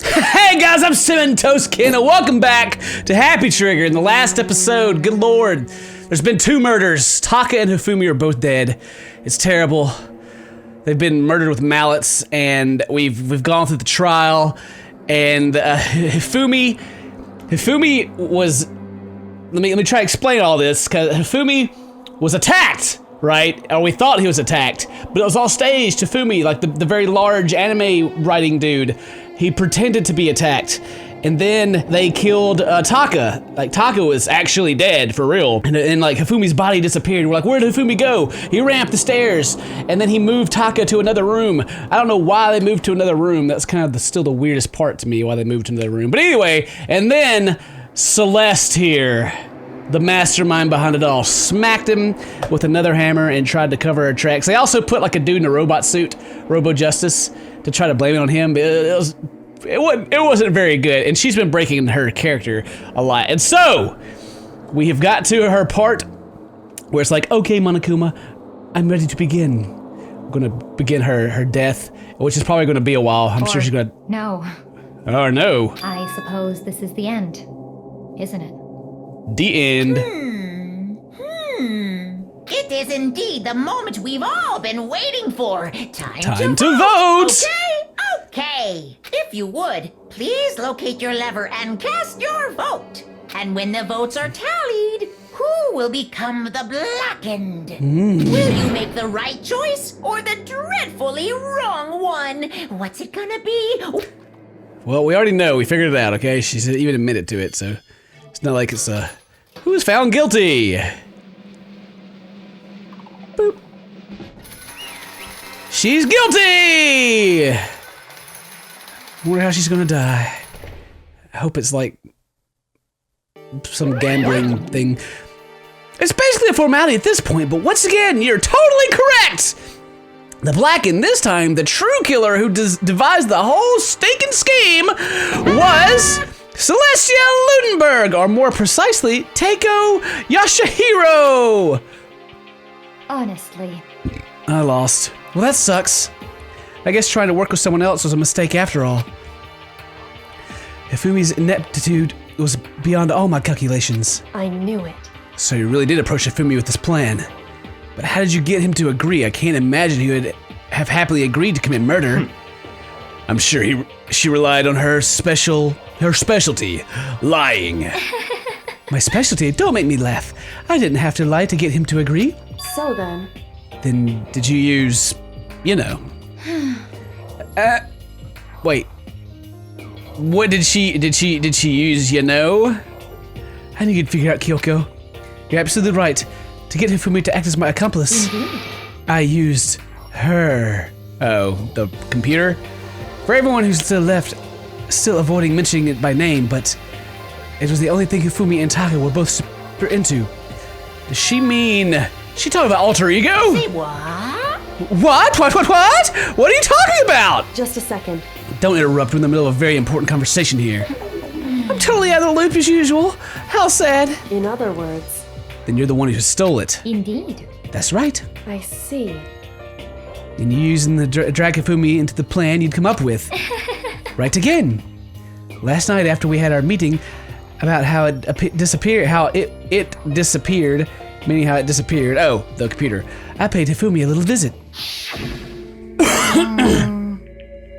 Hey guys, I'm CinnamonToastKen and welcome back to Happy Trigger. In the last episode, good lord, there's been 2 murders. Taka and Hifumi are both dead. It's terrible. They've been murdered with mallets, and we've gone through the trial. And Hifumi was. Let me try to explain all this, because Hifumi was attacked, right? Or we thought he was attacked, but it was all staged. Hifumi, like the very large anime writing dude, he pretended to be attacked. And then they killed Taka. Like, Taka was actually dead, for real. And like, Hifumi's body disappeared. We're like, where did Hifumi go? He ran up the stairs, and then he moved Taka to another room. I don't know why they moved to another room. That's kind of still the weirdest part to me, why they moved to another room. But anyway, and then Celeste here, the mastermind behind it all, smacked him with another hammer and tried to cover her tracks. They also put like a dude in a robot suit, Robo Justice, to try to blame it on him. It wasn't very good, and she's been breaking her character a lot. And so, we have got to her part where it's like, okay, Monokuma, I'm ready to begin. I'm gonna begin her death, which is probably gonna be a while. I'm sure she's gonna... No. Or no. I suppose this is the end, isn't it? The end. It is indeed the moment we've all been waiting for. Time to vote! Okay. If you would, please locate your lever and cast your vote. And when the votes are tallied, who will become the blackened? Will you make the right choice or the dreadfully wrong one? What's it gonna be? Well, we already know. We figured it out, okay? She's even admitted to it, so it's not like it's who's found guilty? Boop. She's guilty! I wonder how she's gonna die. I hope it's like some gambling thing. It's basically a formality at this point, but once again, you're totally correct! The blackened, this time, the true killer who devised the whole stinking scheme was Celestia Ludenberg, or more precisely, Teiko Yashihiro! Honestly. I lost. Well, that sucks. I guess trying to work with someone else was a mistake after all. Hifumi's ineptitude was beyond all my calculations. I knew it. So you really did approach Hifumi with this plan. But how did you get him to agree? I can't imagine he would have happily agreed to commit murder. I'm sure she relied on her specialty, lying. My specialty? Don't make me laugh. I didn't have to lie to get him to agree. So then... Then did you use, you know... wait. What did she use, you know? I knew you'd figure out, Kyoko. You're absolutely right. To get Hifumi to act as my accomplice, I used her. Oh, the computer? For everyone who's still left, still avoiding mentioning it by name, but it was the only thing Hifumi and Taka were both super into. Does she mean... She talking about alter ego? Say what? What? What are you talking about? Just a second. Don't interrupt. We're in the middle of a very important conversation here. I'm totally out of the loop as usual. How sad. In other words... Then you're the one who stole it. Indeed. That's right. I see. And you using the drag Hifumi into the plan you'd come up with. Right again. Last night after we had our meeting about how it disappeared, meaning how it disappeared. Oh, the computer. I paid Hifumi a little visit.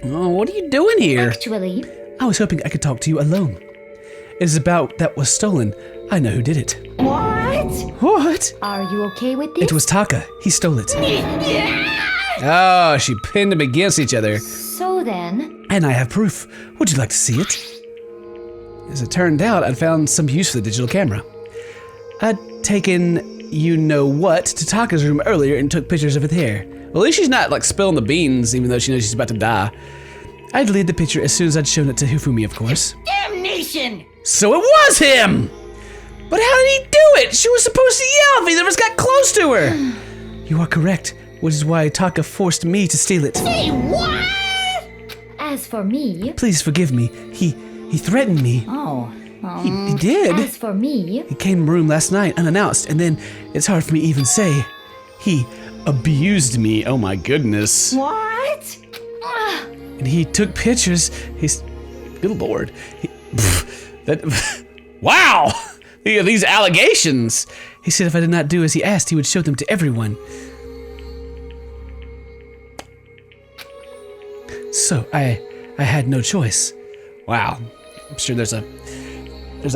Oh, what are you doing here? Actually, I was hoping I could talk to you alone. It is about that was stolen. I know who did it. What? What? are you okay with this? It was Taka. He stole it. Oh, she pinned them against each other. So then... And I have proof. Would you like to see it? As it turned out, I'd found some use for the digital camera. I'd taken you-know-what to Taka's room earlier and took pictures of it there. Well, at least she's not like spilling the beans, even though she knows she's about to die. I deleted the picture as soon as I'd shown it to Hifumi, of course. Damnation! So it was him! But how did he do it? She was supposed to yell if he never got close to her. You are correct, which is why Taka forced me to steal it. Say what? As for me... Please forgive me. He threatened me. Oh. He did. As for me... He came in the room last night unannounced, and then it's hard for me to even say. He abused me. Oh my goodness. What? And he took pictures. Good lord. Wow! These allegations. He said if I did not do as he asked, he would show them to everyone. So I had no choice. Wow. I'm sure there's a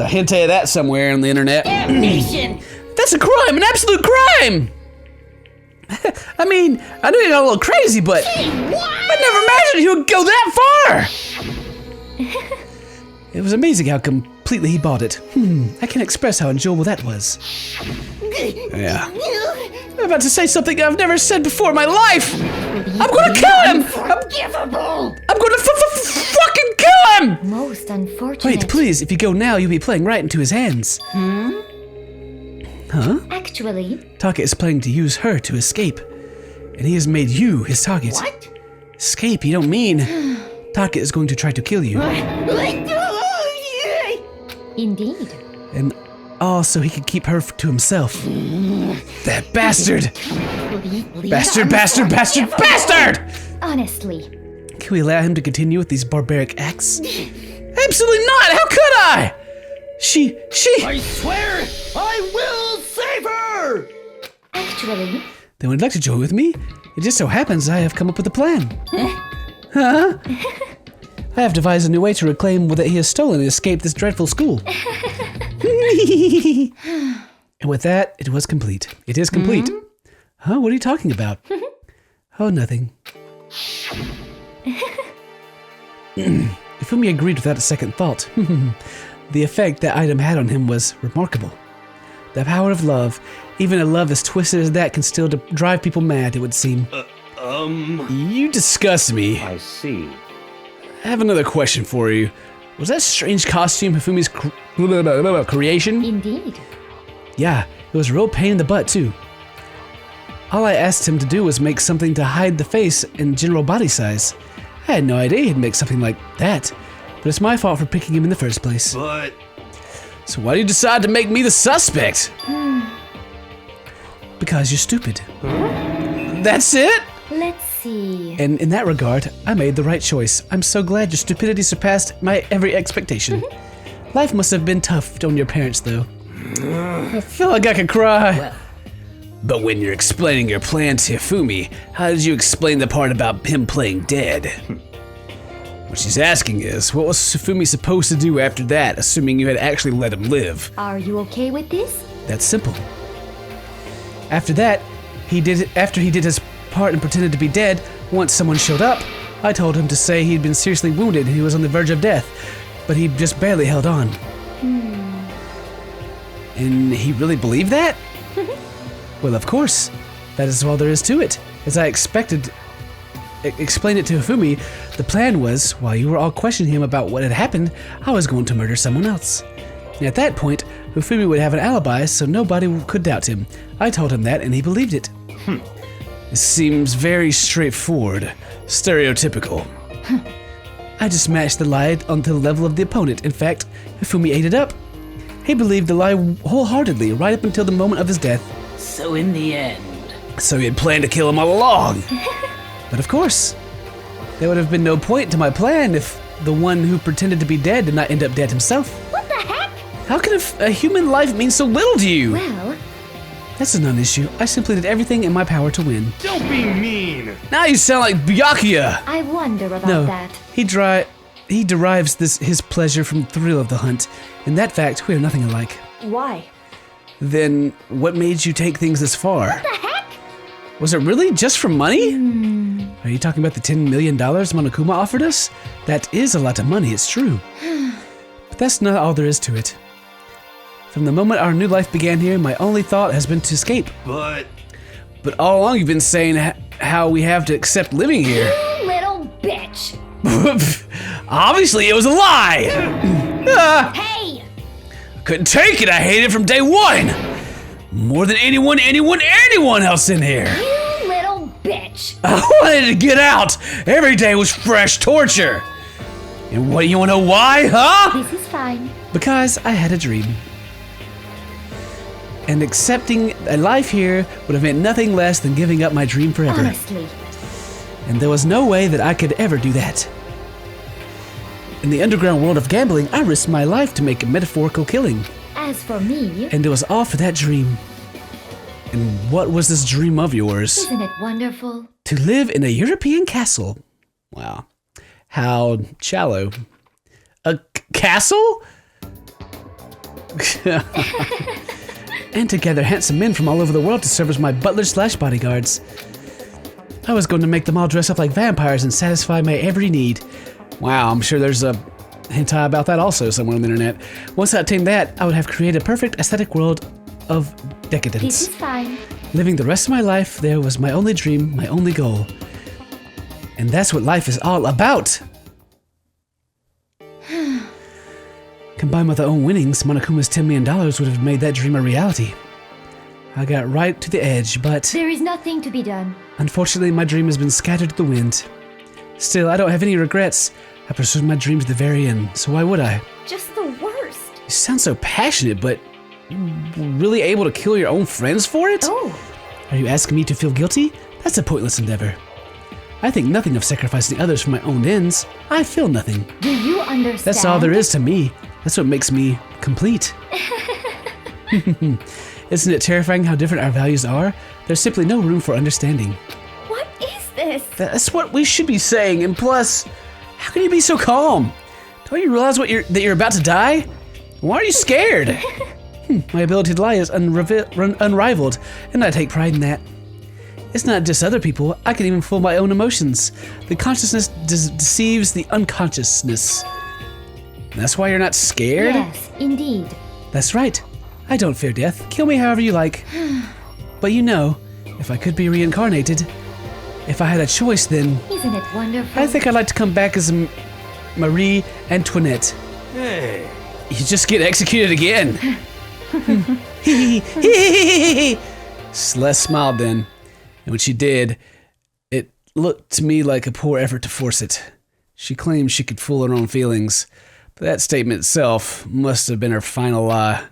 hint of that somewhere on the internet. Damnation! That's a crime, an absolute crime! I mean, I know you got a little crazy, but I never imagined he would go that far! It was amazing how completely he bought it. I can't express how enjoyable that was. Yeah. I'm about to say something I've never said before in my life! I'm gonna kill him! Unforgivable! I'm gonna fucking kill him! Most unfortunate. Wait, please, if you go now, you'll be playing right into his hands. Huh? Actually, Target is planning to use her to escape. And he has made you his target. What? Escape, you don't mean. Target is going to try to kill you. indeed. And all so he can keep her to himself. That bastard! Bastard! Honestly, Can we allow him to continue with these barbaric acts? Absolutely not! How could I? She... I swear I will save her! actually, Then would you like to join with me? It just so happens I have come up with a plan. Huh? I have devised a new way to reclaim that he has stolen and escaped this dreadful school. And with that, it was complete. It is complete. Huh? What are you talking about? Oh, nothing. Ifumi agreed without a second thought. The effect that item had on him was remarkable. The power of love, even a love as twisted as that, can still drive people mad, it would seem. You disgust me. I see. I have another question for you. Was that strange costume Hifumi's creation? indeed. Yeah, it was a real pain in the butt, too. All I asked him to do was make something to hide the face and general body size. I had no idea he'd make something like that, but it's my fault for picking him in the first place. But So why do you decide to make me the suspect? Because you're stupid. That's it? Let's see. And in that regard, I made the right choice. I'm so glad your stupidity surpassed my every expectation. Life must have been tough on your parents, though. I feel like I could cry. But when you're explaining your plan to Hifumi, how did you explain the part about him playing dead? What she's asking is, what was Hifumi supposed to do after that, assuming you had actually let him live? Are you okay with this? That's simple. After that, after he did his part and pretended to be dead, once someone showed up, I told him to say he'd been seriously wounded and he was on the verge of death, but he just barely held on. And he really believed that? Well, of course. That is all there is to it. As I explained it to Hifumi, the plan was, while you were all questioning him about what had happened, I was going to murder someone else. And at that point, Hifumi would have an alibi, so nobody could doubt him. I told him that, and he believed it. It seems very straightforward, stereotypical. I just matched the lie onto the level of the opponent. In fact, Hifumi ate it up. He believed the lie wholeheartedly, right up until the moment of his death. So in the end... So he had planned to kill him all along. But of course, there would have been no point to my plan if the one who pretended to be dead did not end up dead himself. What the heck? How can a human life mean so little to you? Well, That's a non-issue. I simply did everything in my power to win. don't be mean. Now you sound like Byakuya. I wonder about No, that. he derives his pleasure from the thrill of the hunt. In that fact, we are nothing alike. Why? Then what made you take things this far? What the heck? Was it really just for money? Are you talking about the $10 million Monokuma offered us? That is a lot of money, it's true. But that's not all there is to it. From the moment our new life began here, my only thought has been to escape. But But all along you've been saying how we have to accept living here. You little bitch. Obviously it was a lie! Hey! Couldn't take it, I hated it from day one! More than anyone else in here! You little bitch. I wanted to get out! Every day was fresh torture! And what do you wanna know why, huh? This is fine. Because I had a dream. And accepting a life here would have meant nothing less than giving up my dream forever. Honestly. And there was no way that I could ever do that. In the underground world of gambling, I risked my life to make a metaphorical killing. As for me, And it was all for that dream. And what was this dream of yours? isn't it wonderful? To live in a European castle. Wow. How shallow. A castle? And to gather handsome men from all over the world to serve as my butlers/bodyguards. I was going to make them all dress up like vampires and satisfy my every need. Wow, I'm sure there's a hentai about that also somewhere on the internet. Once I obtained that, I would have created a perfect aesthetic world of decadence. This is fine. Living the rest of my life there was my only dream, my only goal. And that's what life is all about. Combined with our own winnings, Monokuma's $10 million would have made that dream a reality. I got right to the edge, but There is nothing to be done. unfortunately my dream has been scattered to the wind. Still, I don't have any regrets. I pursued my dream to the very end, so why would I? Just the worst. You sound so passionate, but you really able to kill your own friends for it? Oh, Are you asking me to feel guilty? That's a pointless endeavor. I think nothing of sacrificing others for my own ends. I feel nothing. do you understand? That's all there is to me. That's what makes me complete. Isn't it terrifying how different our values are? There's simply no room for understanding. What is this? That's what we should be saying, and plus, how can you be so calm? Don't you realize that you're about to die? Why are you scared? My ability to lie is unrivaled, and I take pride in that. It's not just other people, I can even fool my own emotions. The consciousness deceives the unconsciousness. That's why you're not scared? Yes, indeed. That's right. I don't fear death. Kill me however you like. But you know, if I could be reincarnated, if I had a choice, then Isn't it wonderful? I think I'd like to come back as Marie Antoinette. Hey. You just get executed again. Celeste smiled then, and when she did, it looked to me like a poor effort to force it. She claimed she could fool her own feelings, but that statement itself must have been her final lie.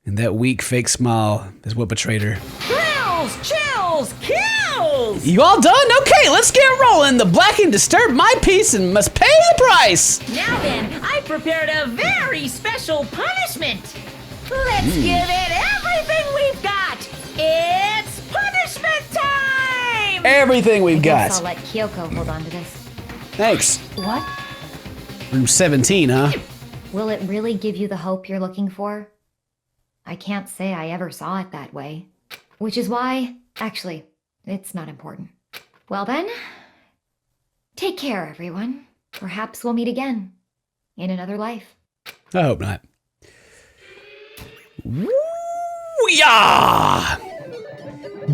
And that weak fake smile is what betrayed her. Thrills, chills, kills! You all done? Okay, let's get rolling. The Blackened disturbed my peace and must pay the price. Now then, I prepared a very special punishment. Let's give it everything we've got. It's punishment time! Everything we've Guess I'll got. let Kyoko hold on to this. Thanks. What? Room 17, huh? Will it really give you the hope you're looking for? I can't say I ever saw it that way. Which is why, actually, it's not important. Well then, take care, everyone. Perhaps we'll meet again. In another life. I hope not. Woo-yah!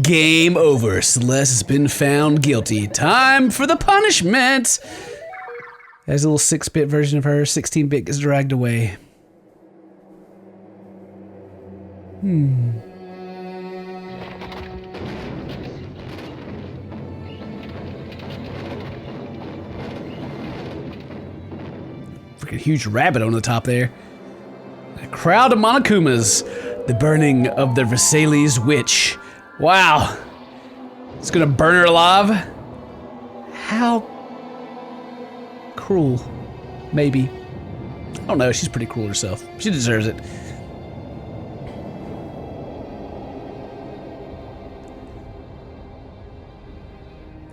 Game over. Celeste has been found guilty. Time for the punishment. There's a little 6-bit version of her. 16-bit gets dragged away. Freaking huge rabbit on the top there. A crowd of Monokumas. The burning of the Versailles witch. Wow. It's gonna burn her alive? How cruel. Maybe. I don't know, she's pretty cruel herself. She deserves it.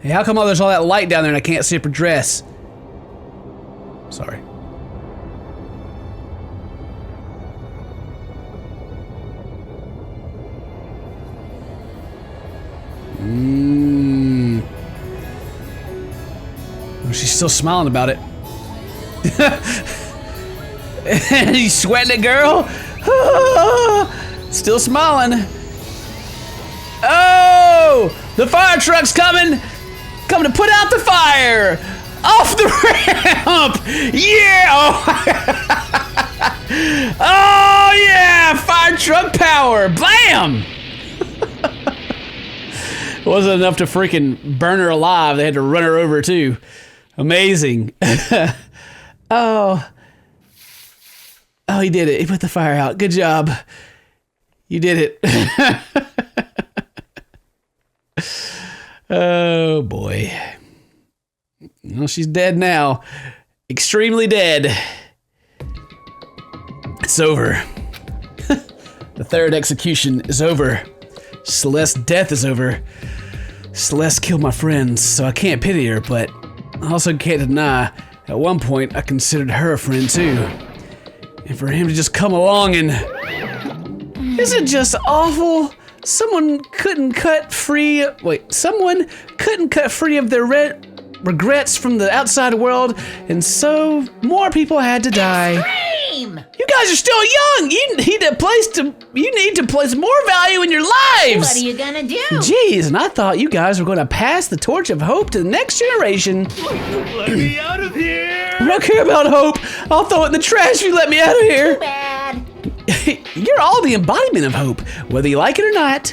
Hey, how come there's all that light down there and I can't see up her dress? Sorry. Oh, she's still smiling about it. You sweating it, girl? Still smiling. Oh! The fire truck's coming! Coming to put out the fire! Off the ramp! Yeah! Oh, oh yeah! Fire truck power! Blam! It wasn't enough to freaking burn her alive. They had to run her over too. Amazing. Oh, he did it. He put the fire out. Good job. You did it. Oh boy. Well, she's dead now. extremely dead. It's over. The third execution is over. Celeste's death is over. Celeste killed my friends, so I can't pity her, but I also can't deny at one point I considered her a friend too. And for him to just come along and... Isn't it just awful? Someone couldn't cut free of their regrets from the outside world, and so more people had to die. Extreme! You guys are still young. You need to place more value in your lives. What are you gonna do? Jeez, and I thought you guys were going to pass the torch of hope to the next generation. Let me out of here! I don't care about hope. I'll throw it in the trash if you let me out of here. Too bad. You're all the embodiment of hope, whether you like it or not.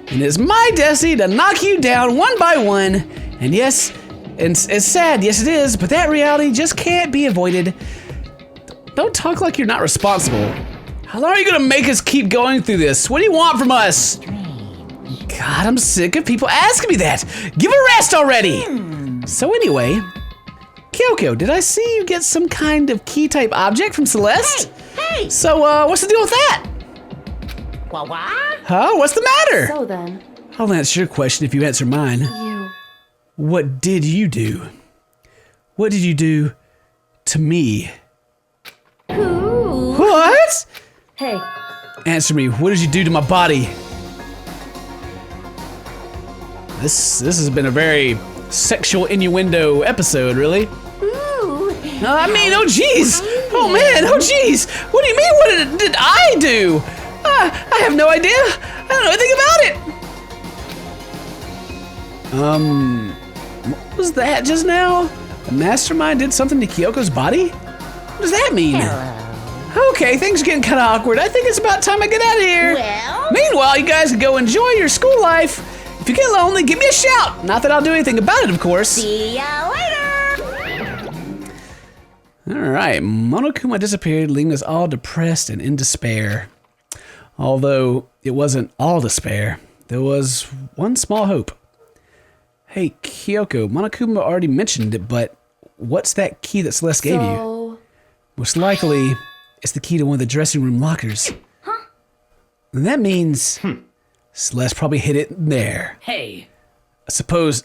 And it's my destiny to knock you down one by one. And yes, it's sad, yes it is, but that reality just can't be avoided. Don't talk like you're not responsible. How long are you gonna make us keep going through this? What do you want from us? God, I'm sick of people asking me that. Give a rest already. So anyway, Kyoko, did I see you get some kind of key-type object from Celeste? Hey! So, what's the deal with that? What? Huh? What's the matter? So then, I'll answer your question if you answer mine. you... What did you do? What did you do to me? Ooh. What? Hey, Answer me. What did you do to my body? This has been a very sexual innuendo episode, really. Ooh. I mean, oh jeez. Oh man, oh jeez. What do you mean, what did I do? I have no idea. I don't know anything about it. What was that just now? The mastermind did something to Kyoko's body? What does that mean? Okay, things are getting kind of awkward. I think it's about time I get out of here. Well? Meanwhile, you guys can go enjoy your school life. If you get lonely, give me a shout. Not that I'll do anything about it, of course. See ya later! Alright, Monokuma disappeared, leaving us all depressed and in despair. Although it wasn't all despair, there was one small hope. Hey, Kyoko, Monokuma already mentioned it, but what's that key that Celeste gave you? so... Most likely, it's the key to one of the dressing room lockers. Huh? And that means Celeste probably hid it there. Hey. I suppose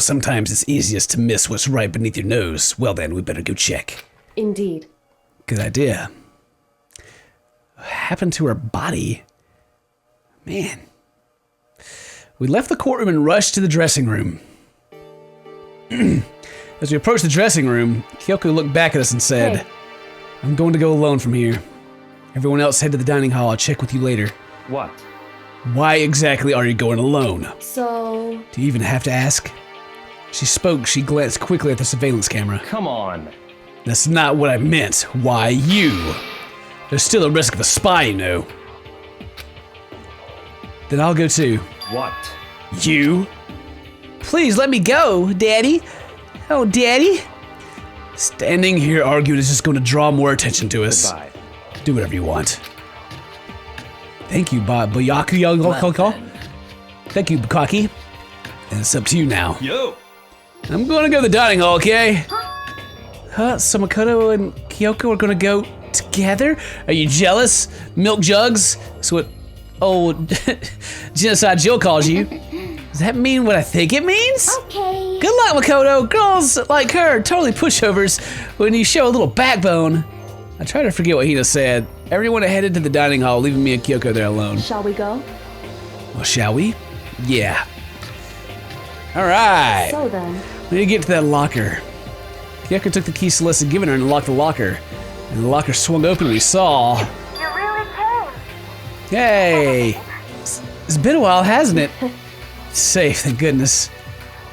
sometimes it's easiest to miss what's right beneath your nose. Well then, we better go check. Indeed. Good idea. What happened to her body? Man. We left the courtroom and rushed to the dressing room. As we approached the dressing room, Kyoko looked back at us and said, Hey. I'm going to go alone from here. Everyone else head to the dining hall. I'll check with you later. What? Why exactly are you going alone? So... Do you even have to ask? She spoke, she glanced quickly at the surveillance camera. Come on. That's not what I meant. Why you? There's still a risk of a spy, you know. Then I'll go too. What? You? Please let me go, Daddy. Oh, Daddy. Standing here arguing is just going to draw more attention to us. Goodbye. Do whatever you want. Thank you, Boyaku. Thank you, Bukaki. And it's up to you now. Yo. I'm going to go to the dining hall, okay? Huh? So Makoto and Kyoko are going to go together? Are you jealous? Milk jugs? That's what old Genocide Jill calls you. Does that mean what I think it means? Okay. Good luck, Makoto. Girls like her are totally pushovers when you show a little backbone. I try to forget what Hina said. Everyone headed to the dining hall, leaving me and Kyoko there alone. Shall we go? Well, shall we? Yeah. All right. So then, We need to get to that locker. Kyoko took the key Celeste had given her and unlocked the locker. And the locker swung open and we saw... You really came. Hey! It's been a while, hasn't it? Safe, thank goodness.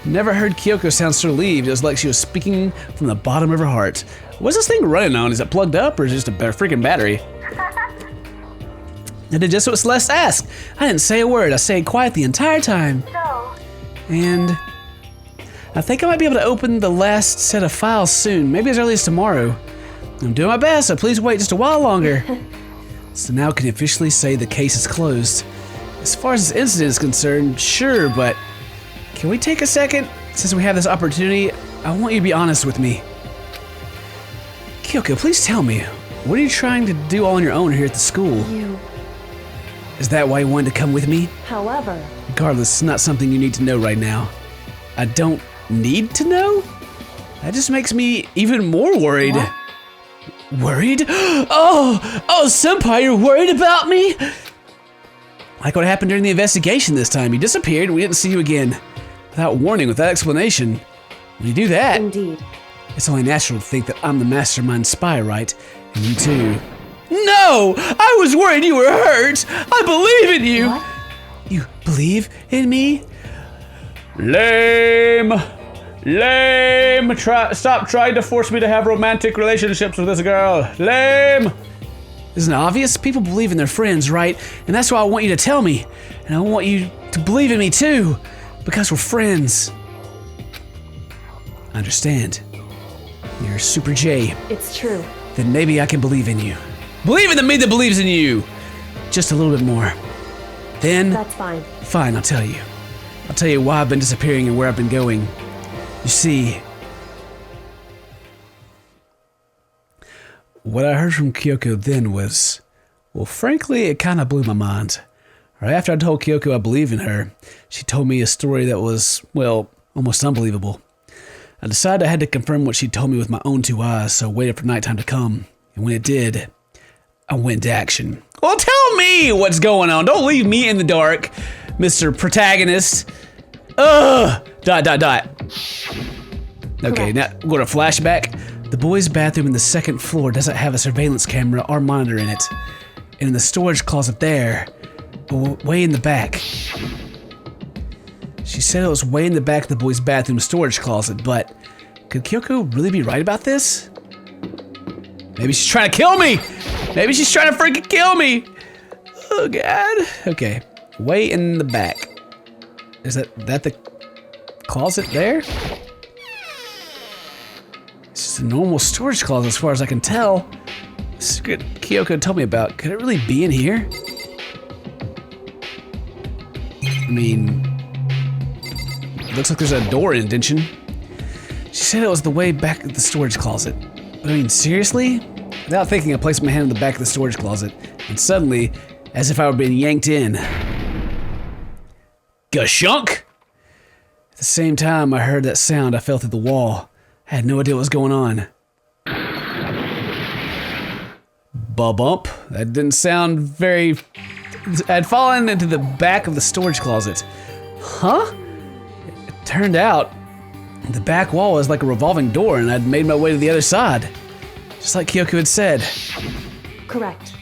Never heard Kyoko sound so relieved. It was like she was speaking from the bottom of her heart. What's this thing running on? Is it plugged up or is it just a freaking battery? I did just what Celeste asked. I didn't say a word. I stayed quiet the entire time. So, And I think I might be able to open the last set of files soon, maybe as early as tomorrow. I'm doing my best, so please wait just a while longer. So now I can officially say the case is closed. As far as this incident is concerned, sure, but can we take a second? Since we have this opportunity, I want you to be honest with me. Kyoko, please tell me, what are you trying to do all on your own here at the school? You. Is that why you wanted to come with me? However, Regardless, it's not something you need to know right now. I don't need to know? That just makes me even more worried. What? Worried? Oh, Senpai, you're worried about me? Like what happened during the investigation this time. You disappeared and we didn't see you again. Without warning, without explanation. When you do that, indeed. it's only natural to think that I'm the mastermind spy, right? And you too. No! I was worried you were hurt! I believe in you! What? You believe in me? Lame! Lame! Stop trying to force me to have romantic relationships with this girl. Lame! Isn't it obvious? People believe in their friends, right? And that's why I want you to tell me. And I want you to believe in me too. Because we're friends. I understand. You're Super J. It's true. Then maybe I can believe in you. Believe in the me that believes in you! Just a little bit more. Then, That's fine. fine, I'll tell you. I'll tell you why I've been disappearing and where I've been going. You see, what I heard from Kyoko then was, well, frankly, it kind of blew my mind. Right after I told Kyoko I believe in her, she told me a story that was, well, almost unbelievable. I decided I had to confirm what she told me with my own 2 eyes, so I waited for nighttime to come. And when it did, I went to action. Well, tell me what's going on. Don't leave me in the dark, Mr. Protagonist. Ugh! ... Okay, now we're going to flashback. The boys' bathroom in the 2nd floor doesn't have a surveillance camera or monitor in it. And in the storage closet there, way in the back. She said it was way in the back of the boys' bathroom storage closet, but could Kyoko really be right about this? Maybe she's trying to kill me! Maybe she's trying to freaking kill me! Oh god. Okay, way in the back. Is that the closet there? It's just a normal storage closet as far as I can tell. The secret Kyoko told me about. Could it really be in here? I mean, it looks like there's a door indentation. She said it was the way back of the storage closet. But I mean, seriously? Without thinking, I placed my hand in the back of the storage closet, and suddenly, as if I were being yanked in. Gashunk! At the same time I heard that sound, I fell through the wall. I had no idea what was going on. Bump. That didn't sound very... I'd fallen into the back of the storage closet. Huh? It turned out the back wall was like a revolving door and I'd made my way to the other side. Just like Kyoko had said. Correct.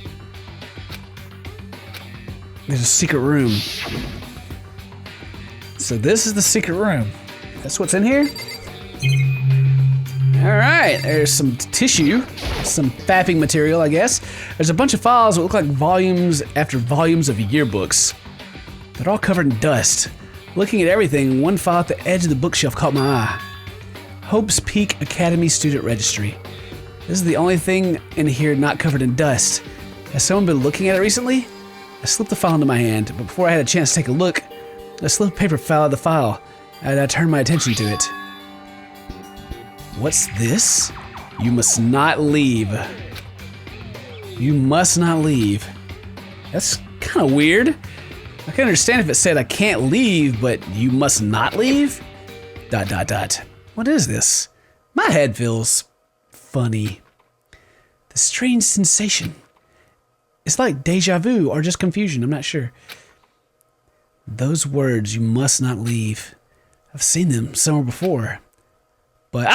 There's a secret room. So this is the secret room. That's what's in here? All right, there's some tissue, some fapping material, I guess. There's a bunch of files that look like volumes after volumes of yearbooks. They're all covered in dust. Looking at everything, one file at the edge of the bookshelf caught my eye. Hope's Peak Academy Student Registry. This is the only thing in here not covered in dust. Has someone been looking at it recently? I slipped the file into my hand, but before I had a chance to take a look, a slip of paper fell out of the file, and I turned my attention to it. What's this? You must not leave. You must not leave. That's kind of weird. I can understand if it said I can't leave, but you must not leave? ... What is this? My head feels funny. The strange sensation. It's like deja vu or just confusion, I'm not sure. Those words, you must not leave. I've seen them somewhere before. But,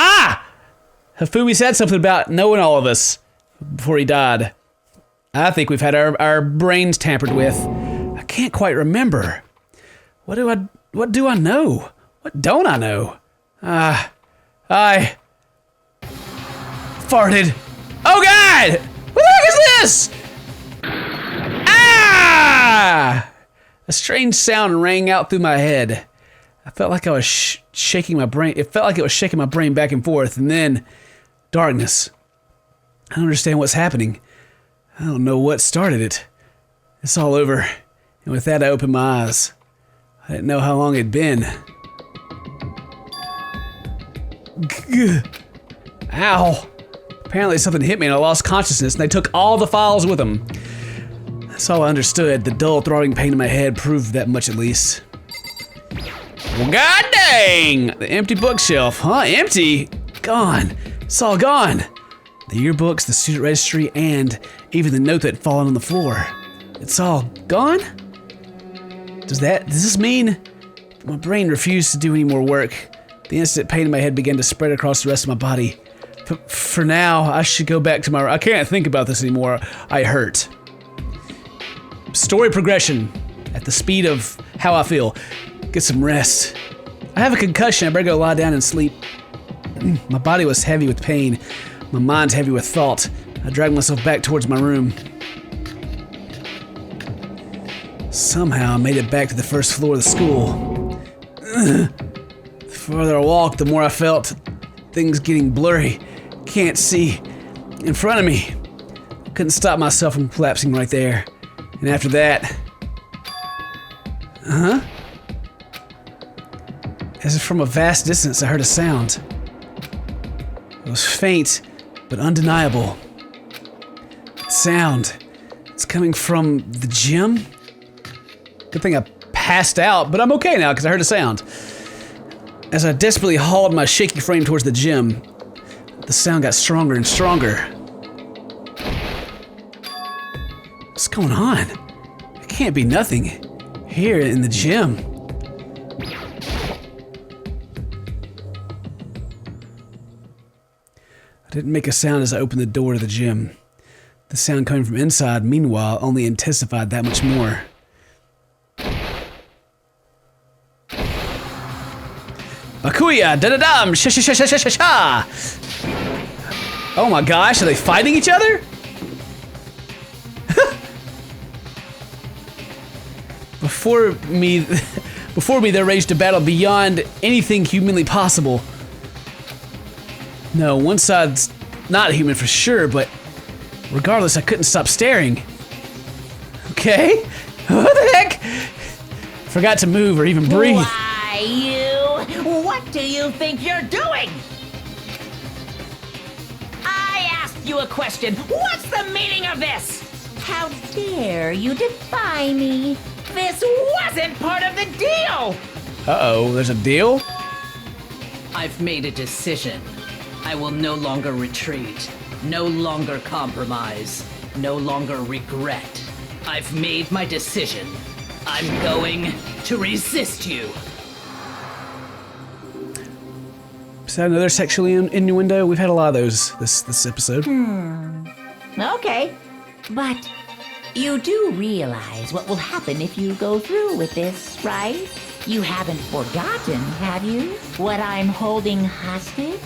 Hifumi said something about knowing all of us before he died. I think we've had our brains tampered with. I can't quite remember. What do I know? What don't I know? I farted. Oh God! What the heck is this? A strange sound rang out through my head. I felt like I was shaking my brain. It felt like it was shaking my brain back and forth, and then darkness. I don't understand what's happening. I don't know what started it. It's all over. And with that, I opened my eyes. I didn't know how long it'd been. Ow. Apparently something hit me and I lost consciousness and they took all the files with them. That's all I understood. The dull, throbbing pain in my head proved that much at least. Well, god dang! The empty bookshelf, huh? Empty? Gone. It's all gone. The yearbooks, the student registry, and even the note that had fallen on the floor. It's all gone? Does this mean my brain refused to do any more work? The instant pain in my head began to spread across the rest of my body. For now, I should go back to my... I can't think about this anymore. I hurt. Story progression at the speed of how I feel. Get some rest. I have a concussion. I better go lie down and sleep. My body was heavy with pain. My mind's heavy with thought. I dragged myself back towards my room. Somehow I made it back to the first floor of the school. The farther I walked, the more I felt things getting blurry. Can't see in front of me. Couldn't stop myself from collapsing right there. And after that... As if from a vast distance, I heard a sound. It was faint, but undeniable. Sound. It's coming from the gym? Good thing I passed out, but I'm okay now because I heard a sound. As I desperately hauled my shaky frame towards the gym, the sound got stronger and stronger. What's going on? It can't be nothing here in the gym. I didn't make a sound as I opened the door to the gym. The sound coming from inside, meanwhile, only intensified that much more. Bakuya, da-da-dum, sha-sha-sha-sha-sha-sha! Oh my gosh, are they fighting each other? Before me there raged a battle beyond anything humanly possible. No, one side's not human for sure, but regardless, I couldn't stop staring. Okay, what the heck? Forgot to move or even breathe. Why, you? What do you think you're doing? I asked you a question. What's the meaning of this? How dare you defy me? This wasn't part of the deal! Uh-oh, there's a deal? I've made a decision. I will no longer retreat, no longer compromise, no longer regret. I've made my decision. I'm going to resist you. Is that another sexual innuendo? We've had a lot of those this episode. Okay, but you do realize what will happen if you go through with this, right? You haven't forgotten, have you? What I'm holding hostage?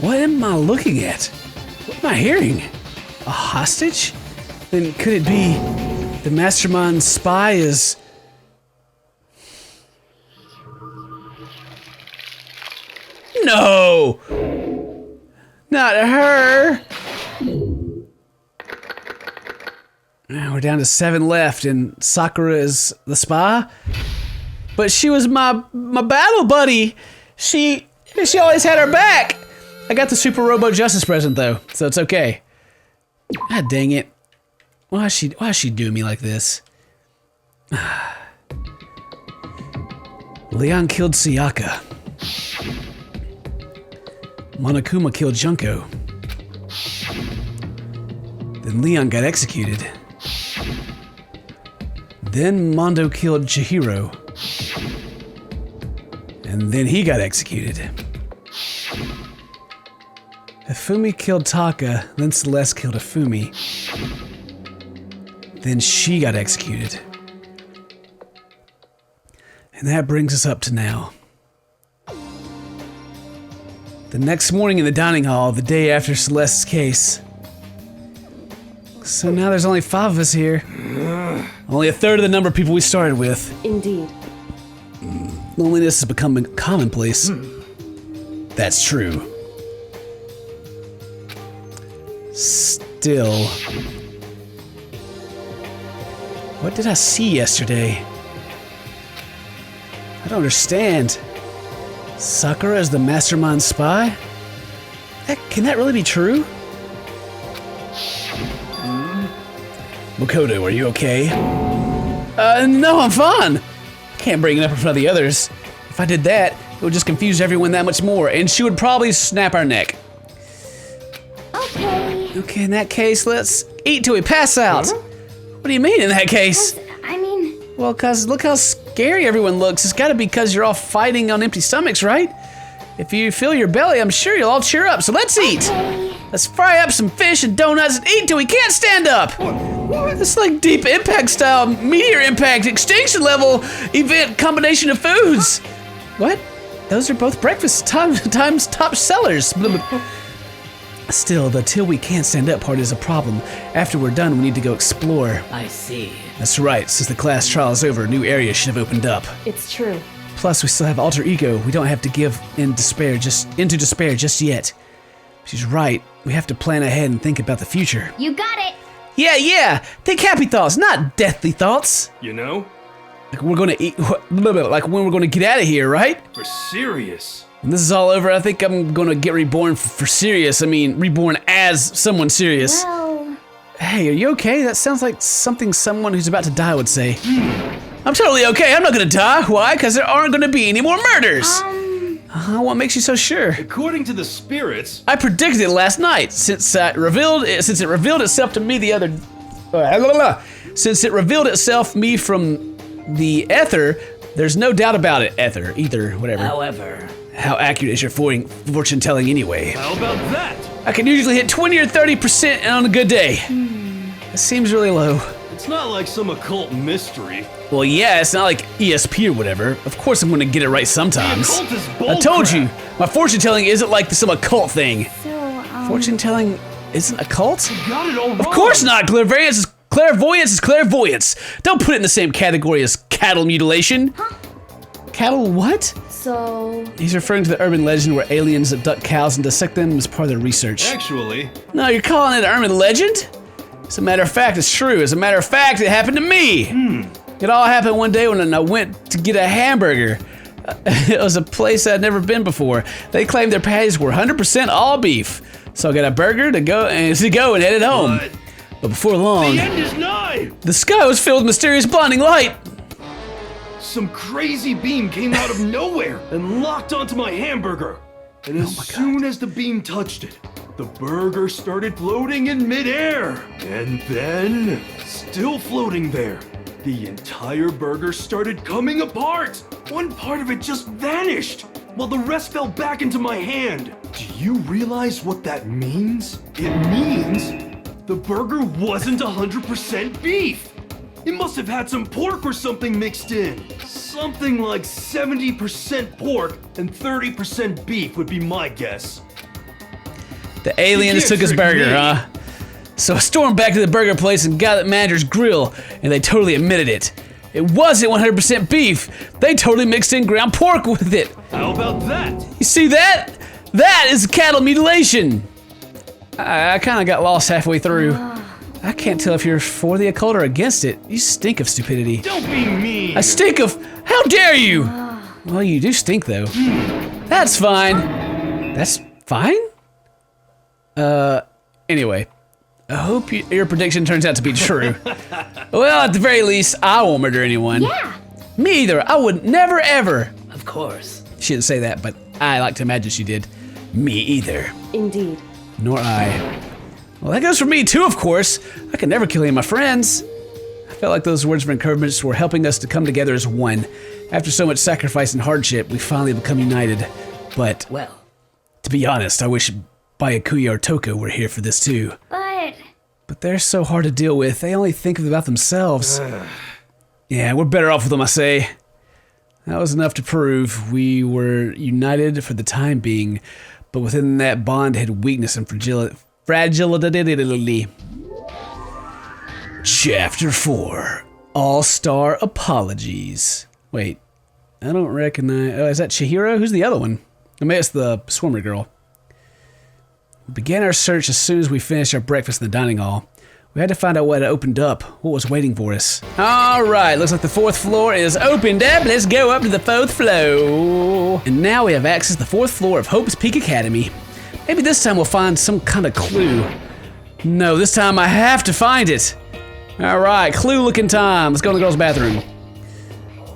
What am I looking at? What am I hearing? A hostage? Then could it be the mastermind spy is... No! Not her! Now we're down to 7 left and Sakura is the spy? But she was my battle buddy! She always had her back! I got the Super Robo Justice present though, so it's okay. God dang it. Why is she doing me like this? Leon killed Sayaka. Monokuma killed Junko. Then Leon got executed. Then Mondo killed Chihiro. And then he got executed. Hifumi killed Taka, then Celeste killed Hifumi. Then she got executed. And that brings us up to now. The next morning in the dining hall, the day after Celeste's case. So now there's only 5 of us here. Only a third of the number of people we started with. Indeed. Loneliness has become commonplace. That's true. Still. What did I see yesterday? I don't understand. Sakura is the mastermind spy? Can that really be true? Makoto, are you okay? No, I'm fine. Can't bring it up in front of the others. If I did that, it would just confuse everyone that much more, and she would probably snap our neck. Okay. Okay, in that case, let's eat till we pass out. What do you mean in that case? I mean, Well, cause look how scary everyone looks. It's gotta be cause you're all fighting on empty stomachs, right? If you fill your belly, I'm sure you'll all cheer up, so let's eat. Let's fry up some fish and donuts and eat till we can't stand up. It's like deep impact style, meteor impact, extinction level event combination of foods. What? Those are both breakfast times top sellers. Still, the till we can't stand up part is a problem. After we're done, we need to go explore. I see. That's right, since the class trial is over, new areas should have opened up. It's true. Plus, we still have alter ego. We don't have to give into despair just yet. She's right. We have to plan ahead and think about the future. you got it. Yeah. Think happy thoughts, not deathly thoughts. You know, Like we're gonna eat, like when we're gonna get out of here, right? for serious. When this is all over, I think I'm gonna get reborn for serious. I mean, reborn as someone serious. Well, Hey, are you okay? That sounds like something someone who's about to die would say. I'm totally okay. I'm not gonna die. Why? Because there aren't gonna be any more murders. What makes you so sure? According to the spirits, I predicted it last night. Since it revealed itself to me since it revealed itself me from the ether, there's no doubt about it. Ether, whatever. However, How accurate is your fortune telling anyway? how about that? I can usually hit 20 or 30% on a good day. It seems really low. It's not like some occult mystery. Well, yeah, it's not like ESP or whatever. Of course I'm gonna get it right sometimes. The occult is I bull told crap. you, my fortune telling isn't like some occult thing. so, Fortune telling isn't a cult? You got it all wrong. Of course not. Clairvoyance is clairvoyance. Don't put it in the same category as cattle mutilation. Cattle what? So, He's referring to the urban legend where aliens abduct cows and dissect them as part of their research. Actually, No, you're calling it an urban legend? As a matter of fact, it's true. As a matter of fact, it happened to me. It all happened one day when I went to get a hamburger. It was a place I'd never been before. They claimed their patties were 100% all beef. So I got a burger to go and headed home. but But before long, the end is nigh. the sky was filled with mysterious blinding light. Some crazy beam came out of nowhere and locked onto my hamburger. And as soon as the beam touched it, the burger started floating in midair. And then, still floating there, the entire burger started coming apart. One part of it just vanished, while the rest fell back into my hand. Do you realize what that means? It means the burger wasn't 100% beef. It must have had some pork or something mixed in. Something like 70% pork and 30% beef would be my guess. The aliens You took his can't trick burger, me. huh? So I stormed back to the burger place and got at manager's grill, and they totally admitted it. It wasn't 100% beef. They totally mixed in ground pork with it. How about that? You see that? That is cattle mutilation. I kind of got lost halfway through. I can't tell if you're for the occult or against it. You stink of stupidity. Don't be mean. I stink of... How dare you? Well, you do stink, though. That's fine. That's fine? Anyway. I hope your prediction turns out to be true. Well, at the very least, I won't murder anyone. yeah. Me either. I would never, ever. of course. She didn't say that, but I like to imagine she did. Me either. indeed. Nor I. Well, that goes for me too, of course. I could never kill any of my friends. I felt like those words of encouragement were helping us to come together as one. After so much sacrifice and hardship, we finally become united. But, Well, to be honest, I wish Byakuya or Toko were here for this too. But They're so hard to deal with. They only think about themselves. Yeah, we're better off with them, I say. That was enough to prove we were united for the time being, but within that bond had weakness and fragility. Chapter 4. All-Star Apologies. Wait, I don't recognize... Oh, is that Chihiro? Who's the other one? I mean, it's the swimmer girl. We began our search as soon as we finished our breakfast in the dining hall. We had to find out what had opened up, what was waiting for us. All right, looks like the 4th floor is opened up. Let's go up to the 4th floor. And now we have access to the 4th floor of Hope's Peak Academy. Maybe this time we'll find some kind of clue. No, this time I have to find it. All right, clue looking time. Let's go to the girls' bathroom.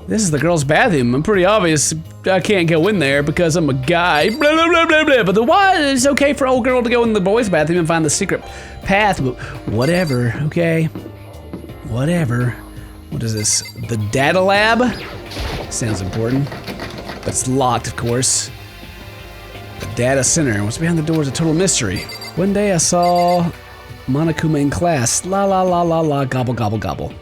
This is the girls' bathroom. I'm pretty obvious I can't go in there because I'm a guy. Blah, blah, blah, blah, blah. But the why is okay for old girl to go in the boys' bathroom and find the secret path. But whatever, okay? Whatever. What is this? The data lab? Sounds important. But it's locked, of course. The data center. What's behind the door is a total mystery. One day I saw Monokuma in class. La la la la la, gobble gobble gobble.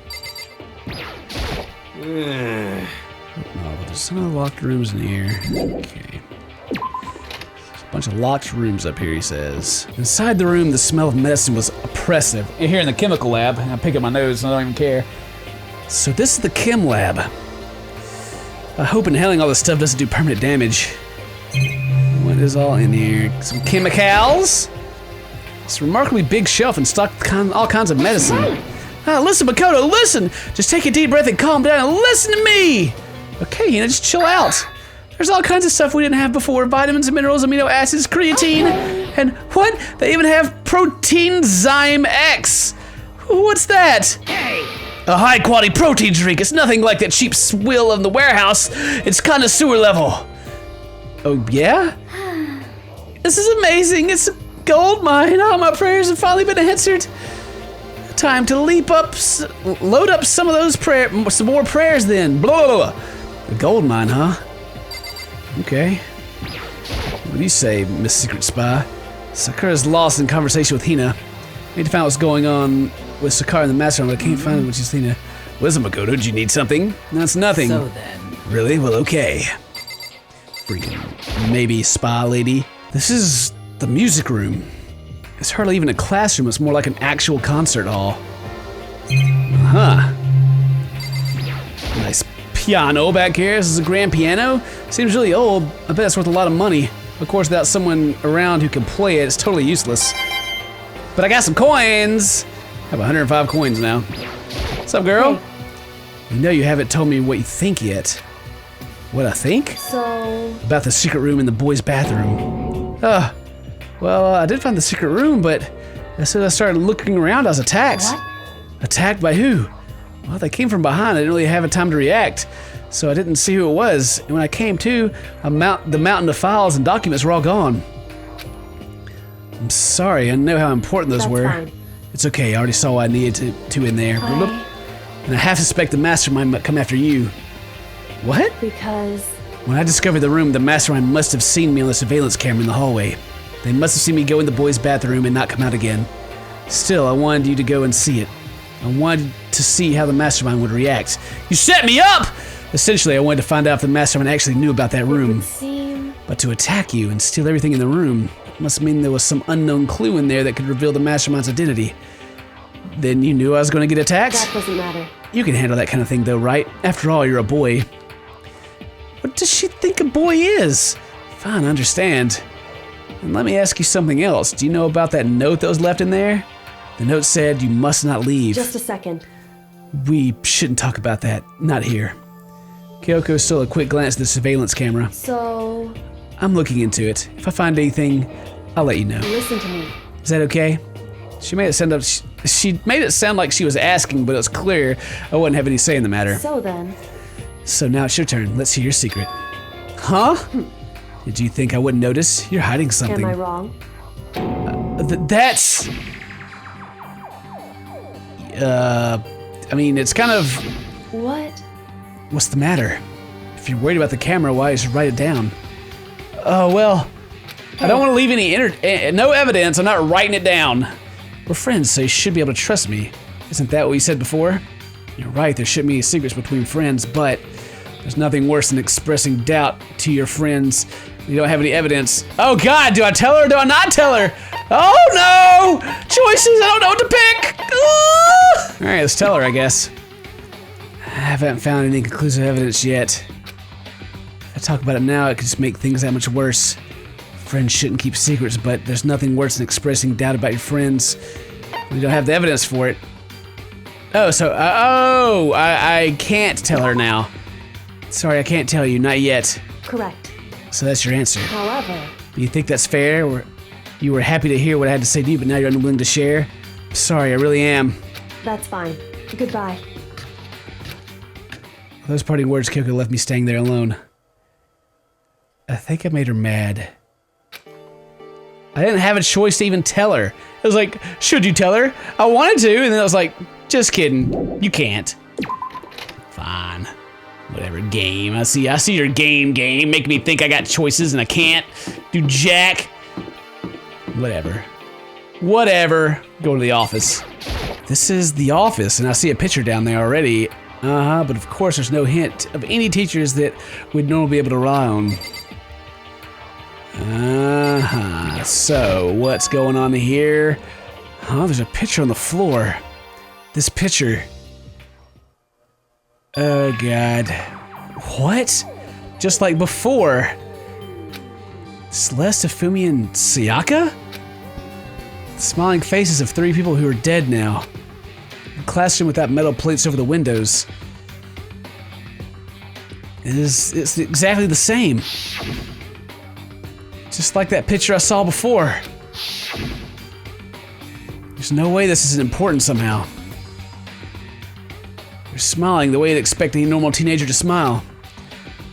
Oh, but there's some of the locked rooms in here. Okay. There's a bunch of locked rooms up here, he says. Inside the room, the smell of medicine was oppressive. You're here in the chemical lab, and I pick up my nose and I don't even care. So this is the chem lab. I hope inhaling all this stuff doesn't do permanent damage. What is all in here? Some chemicals. It's a remarkably big shelf and stocked all kinds of medicine. Listen, Makoto, listen! Just take a deep breath and calm down and listen to me! Okay, Hina, just chill out. There's all kinds of stuff we didn't have before. Vitamins, minerals, amino acids, creatine, and what? They even have Proteinzyme X! What's that? A high-quality protein drink. It's nothing like that cheap swill in the warehouse. It's connoisseur level. Oh, yeah? This is amazing. It's a gold mine. Oh, my prayers have finally been answered. Time to leap up, load up some of those some more prayers then. Blah, blah, blah. The gold mine, huh? Okay. What do you say, Miss Secret Spy? Sakura's lost in conversation with Hina. I need to find out what's going on with Sakura and the master, but I can't find it when she's Hina. Listen, Makoto, did you need something? That's nothing. So then. Really? Well, okay. Freaking maybe spa lady. This is the music room. It's hardly even a classroom, it's more like an actual concert hall. Huh. Nice piano back here. This is a grand piano. Seems really old. I bet it's worth a lot of money. Of course, without someone around who can play it, it's totally useless. But I got some coins. I have 105 coins now. What's up, girl? Hey. You know you haven't told me what you think yet. What I think? So... About the secret room in the boys' bathroom. Well, I did find the secret room, but as soon as I started looking around, I was attacked. What? Attacked by who? Well, they came from behind. I didn't really have a time to react, so I didn't see who it was. And when I came to, the mountain of files and documents were all gone. I'm sorry. I know how important those That's were. fine. It's okay. I already saw what I needed to in there. Hi. And I half suspect the mastermind might come after you. What? Because... When I discovered the room, the mastermind must have seen me on the surveillance camera in the hallway. They must have seen me go in the boys' bathroom and not come out again. Still, I wanted you to go and see it. I wanted to see how the mastermind would react. You set me up! Essentially, I wanted to find out if the mastermind actually knew about that room. seem... But to attack you and steal everything in the room must mean there was some unknown clue in there that could reveal the mastermind's identity. Then you knew I was going to get attacked? That doesn't matter. You can handle that kind of thing though, right? After all, you're a boy. What does she think a boy is? Fine, I understand. And let me ask you something else. Do you know about that note that was left in there? The note said you must not leave. Just a second. We shouldn't talk about that. Not here. Kyoko stole a quick glance at the surveillance camera. So... I'm looking into it. If I find anything, I'll let you know. Listen to me. Is that okay? She made it sound like she was asking, but it was clear I wouldn't have any say in the matter. So then... So now it's your turn. Let's hear your secret. Huh? Did you think I wouldn't notice? You're hiding something. Am I wrong? That's... I mean, it's kind of... What? What's the matter? If you're worried about the camera, why don't you write it down? Oh, well, I don't want to leave any no evidence. I'm not writing it down. We're friends, so you should be able to trust me. Isn't that what you said before? You're right, there shouldn't be any secrets between friends, but there's nothing worse than expressing doubt to your friends when you don't have any evidence. Oh God, do I tell her or do I not tell her? Oh no! Choices, I don't know what to pick! Ah! All right, let's tell her, I guess. I haven't found any conclusive evidence yet. If I talk about it now, it could just make things that much worse. Friends shouldn't keep secrets, but there's nothing worse than expressing doubt about your friends. We don't have the evidence for it. Oh, so, I can't tell her now. Sorry, I can't tell you, not yet. Correct. So that's your answer. However, Do you think that's fair? Or you were happy to hear what I had to say to you, but now you're unwilling to share? Sorry, I really am. that's fine. Goodbye. Those parting words Kyoko left me staying there alone. I think I made her mad. I didn't have a choice to even tell her. I was like, should you tell her? I wanted to, and then I was like, just kidding. You can't. Fine. Whatever, game. I see your game. Make me think I got choices and I can't do jack. Whatever. Go to the office. This is the office, and I see a picture down there already. But of course there's no hint of any teachers that we'd normally be able to rely on. So, what's going on here? There's a picture on the floor. This picture. Oh, God. What? Just like before. Celeste, Ifumi, and Sayaka? Smiling faces of 3 people who are dead now. A classroom without metal plates over the windows. It's exactly the same. Just like that picture I saw before. There's no way this isn't important somehow. They're smiling the way you'd expect any normal teenager to smile.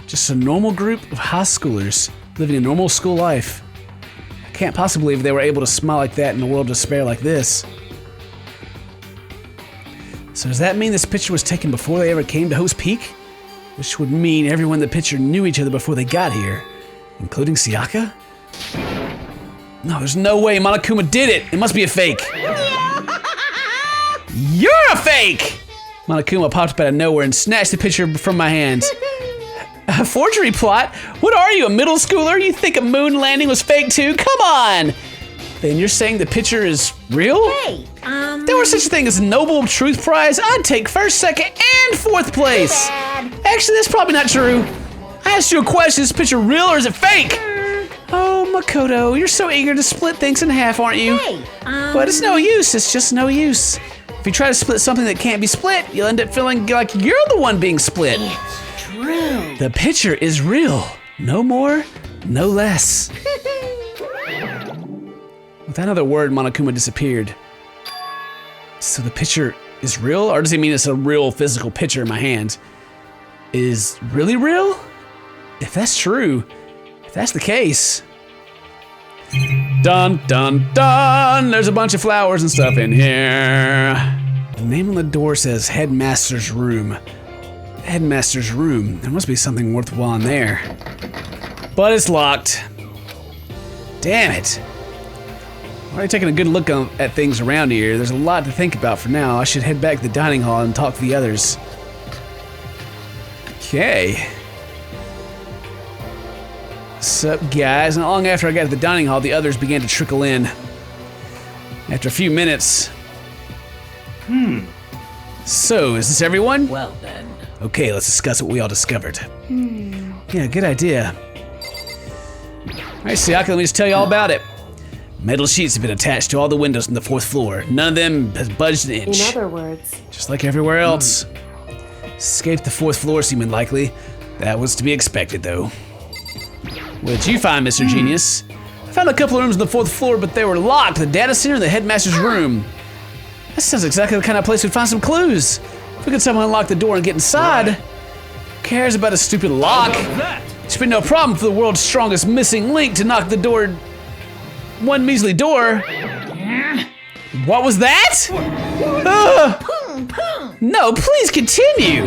Just a normal group of high schoolers living a normal school life. I can't possibly believe they were able to smile like that in a world of despair like this. So does that mean this picture was taken before they ever came to Host Peak? Which would mean everyone in the picture knew each other before they got here, including Sayaka? No, there's no way Monokuma did it. It must be a fake. You're a fake! Monokuma popped up out of nowhere and snatched the picture from my hands. A forgery plot? What are you, a middle schooler? You think a moon landing was fake too? Come on! Then you're saying the picture is real? Hey, If there were such a thing as a Noble Truth Prize, I'd take 1st, 2nd, and 4th place. Actually, that's probably not true. I asked you a question, is this picture real or is it fake? Oh, Makoto, you're so eager to split things in half, aren't you? hey, But it's no use, it's just no use. If you try to split something that can't be split, you'll end up feeling like you're the one being split. it's true. The picture is real. No more, no less. With that other word, Monokuma disappeared. So the picture is real? Or does he mean it's a real physical picture in my hand? Is really real? If that's true, if that's the case. Dun, dun, dun! There's a bunch of flowers and stuff in here. The name on the door says Headmaster's Room. Headmaster's Room. There must be something worthwhile in there. But it's locked. Damn it. Already taking a good look at things around here. There's a lot to think about for now. I should head back to the dining hall and talk to the others. Okay. What's up, guys? Not long after I got to the dining hall, the others began to trickle in. After a few minutes. So, is this everyone? Well then. Okay, let's discuss what we all discovered. Yeah, good idea. Alright, Sayaka, let me just tell you all about it. Metal sheets have been attached to all the windows on the 4th floor. None of them has budged an inch. In other words, Just like everywhere else. Escape the 4th floor seemed unlikely. That was to be expected, though. What did you find, Mr. Genius? I found a couple of rooms on the 4th floor, but they were locked. The data center and the headmaster's room. That sounds exactly the kind of place we'd find some clues. If we could somehow unlock the door and get inside. Who cares about a stupid lock? That. It should be no problem for the world's strongest missing link to knock the door. One measly door. What was that? No, please continue.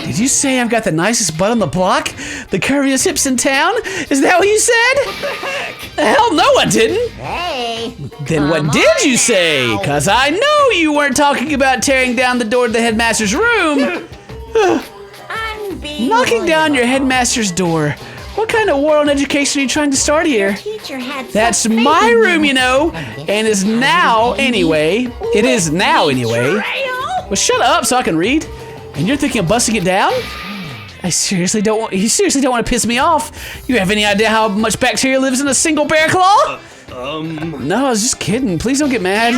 Did you say I've got the nicest butt on the block? The curviest hips in town? Is that what you said? What the heck? Hell no, I didn't. Hey, Then what come did you on say? now. Cause I know you weren't talking about tearing down the door to the headmaster's room. Knocking down your headmaster's door. What kind of war on education are you trying to start here? Teacher had That's such faith my in room, you know, and is now anyway. It is now anyway. Betrayal? Well, shut up so I can read. And you're thinking of busting it down? You seriously don't want to piss me off. You have any idea how much bacteria lives in a single bear claw? No, I was just kidding. Please don't get mad.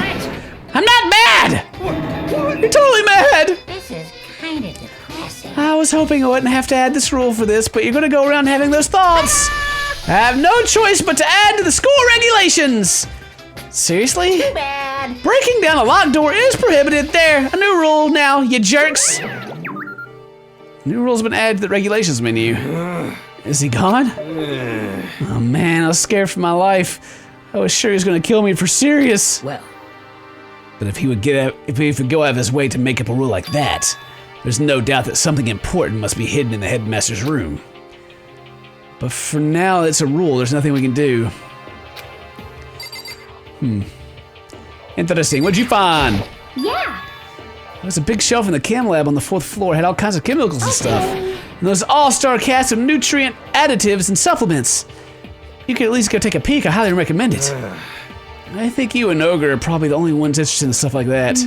I'm not mad! You're totally mad! This is kind of depressing. I was hoping I wouldn't have to add this rule for this, but you're gonna go around having those thoughts. I have no choice but to add to the school regulations. Seriously? Too bad. Breaking down a locked door is prohibited. There, a new rule now, you jerks. New rule's been added to the regulations menu. Is he gone? Oh man, I was scared for my life. I was sure he was gonna kill me for serious. Well, But if he would go out of his way to make up a rule like that, there's no doubt that something important must be hidden in the headmaster's room. But for now, it's a rule. There's nothing we can do. Interesting. What'd you find? Yeah. There's a big shelf in the chem lab on the 4th floor. It had all kinds of chemicals and stuff. And those all-star cast of nutrient additives and supplements. You could at least go take a peek. I highly recommend it. I think you and Ogre are probably the only ones interested in stuff like that.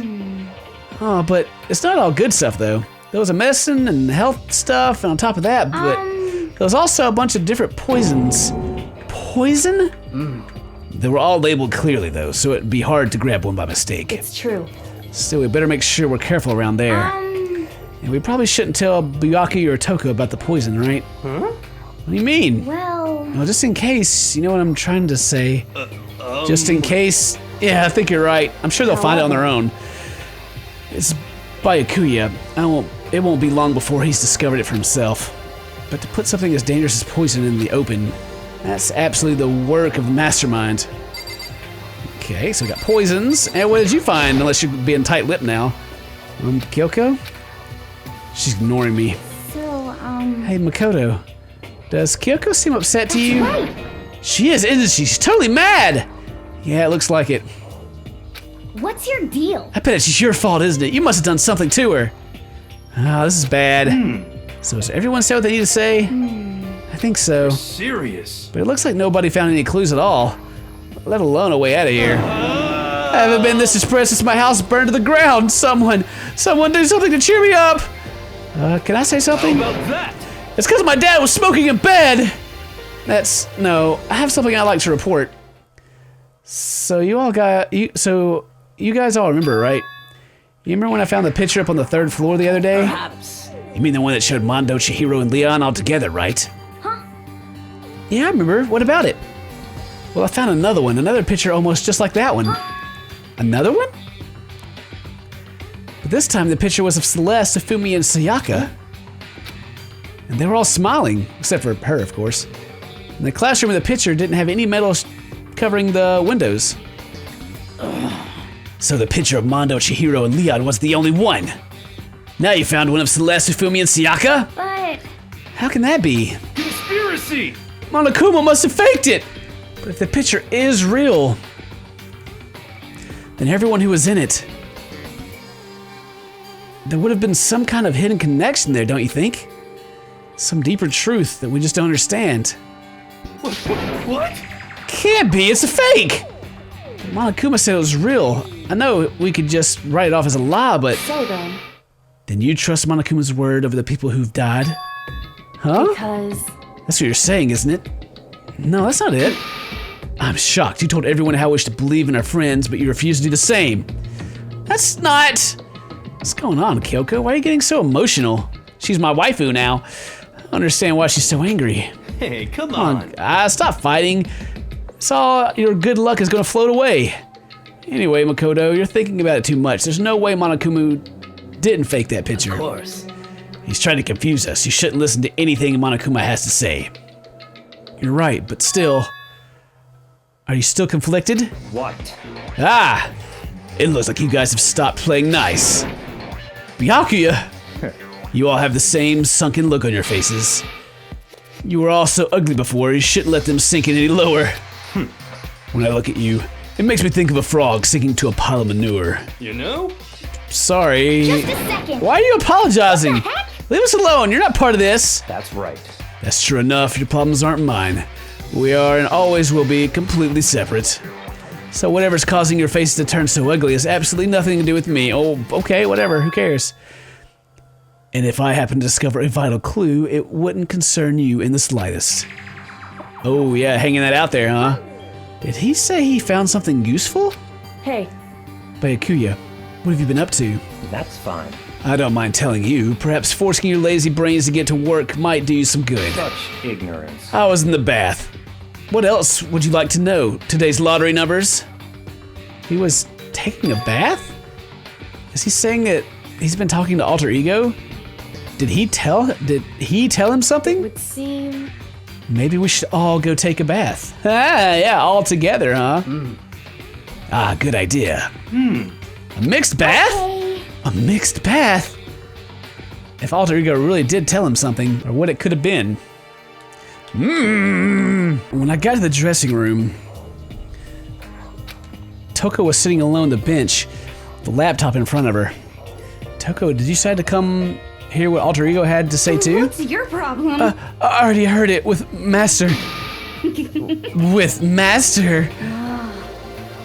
Oh, but it's not all good stuff, though. There was a medicine and health stuff, and on top of that, but there was also a bunch of different poisons. Poison? They were all labeled clearly, though, so it'd be hard to grab one by mistake. It's true. Still, we better make sure we're careful around there. And we probably shouldn't tell Byaku or Toko about the poison, right? Huh? What do you mean? Well, Well, just in case, you know what I'm trying to say? Just in case. Yeah, I think you're right. I'm sure they'll find it on their own. It's Byakuya. It won't be long before he's discovered it for himself. But to put something as dangerous as poison in the open, that's absolutely the work of the mastermind. Okay, so we got poisons. And what did you find? Unless you're being tight-lipped now. Kyoko? She's ignoring me. so, Hey, Makoto. Does Kyoko seem upset to you? right. She is, isn't she? She's totally mad. Yeah, it looks like it. What's your deal? I bet it's your fault, isn't it? You must have done something to her. Oh, this is bad. So does everyone say what they need to say? I think so. Serious. But it looks like nobody found any clues at all, let alone a way out of here. I haven't been this depressed since my house burned to the ground. Someone do something to cheer me up. Can I say How something? about that? It's because my dad was smoking in bed. No, I have something I'd like to report. So you guys all remember, right? You remember when I found the picture up on the 3rd floor the other day? perhaps. You mean the one that showed Mondo, Chihiro, and Leon all together, right? Huh? Yeah, I remember. What about it? Well, I found another picture almost just like that one. Another one? But this time the picture was of Celeste, Safumi, and Sayaka. And they were all smiling, except for her, of course. And the classroom in the picture didn't have any metal covering the windows. So the picture of Mondo, Chihiro, and Leon was the only one. Now you found one of Celeste, Safumi, and Sayaka? But How can that be? Conspiracy. Monokuma must have faked it! But if the picture is real, then everyone who was in it, there would have been some kind of hidden connection there, don't you think? Some deeper truth that we just don't understand. What? Can't be, it's a fake! Monokuma said it was real. I know we could just write it off as a lie, but So then you trust Monokuma's word over the people who've died? Huh? because That's what you're saying, isn't it? No, that's not it. I'm shocked. You told everyone how we should believe in our friends, but you refused to do the same. That's not... What's going on, Kyoko? Why are you getting so emotional? She's my waifu now. I don't understand why she's so angry. Hey, come Come on, stop fighting. It's all your good luck is gonna float away. Anyway, Makoto, you're thinking about it too much. There's no way Monokuma didn't fake that picture. Of course. He's trying to confuse us. You shouldn't listen to anything Monokuma has to say. You're right, but still... Are you still conflicted? What? Ah! It looks like you guys have stopped playing nice. Byakuya! You all have the same sunken look on your faces. You were all so ugly before, you shouldn't let them sink in any lower. When I look at you, it makes me think of a frog sinking to a pile of manure. You know? Sorry. just a second. Why are you apologizing? What the heck? Leave us alone, you're not part of this. That's right. That's true enough, your problems aren't mine. We are and always will be completely separate. So whatever's causing your faces to turn so ugly has absolutely nothing to do with me. Oh, okay, whatever, who cares? And if I happen to discover a vital clue, it wouldn't concern you in the slightest. Oh yeah, hanging that out there, huh? Did he say he found something useful? hey, Byakuya, what have you been up to? That's fine. I don't mind telling you. Perhaps forcing your lazy brains to get to work might do you some good. Such ignorance. I was in the bath. What else would you like to know? Today's lottery numbers? He was taking a bath? Is he saying that he's been talking to Alter Ego? Did he tell him something? Would seem. Maybe we should all go take a bath. Ah, yeah, all together, huh? Ah, good idea. A mixed bath? A mixed bath? If Alter Ego really did tell him something, or what it could have been. When I got to the dressing room, Toko was sitting alone on the bench, the laptop in front of her. Toko, did you decide to come hear what Alter Ego had to say too? What's your problem? I already heard it with Master. With Master?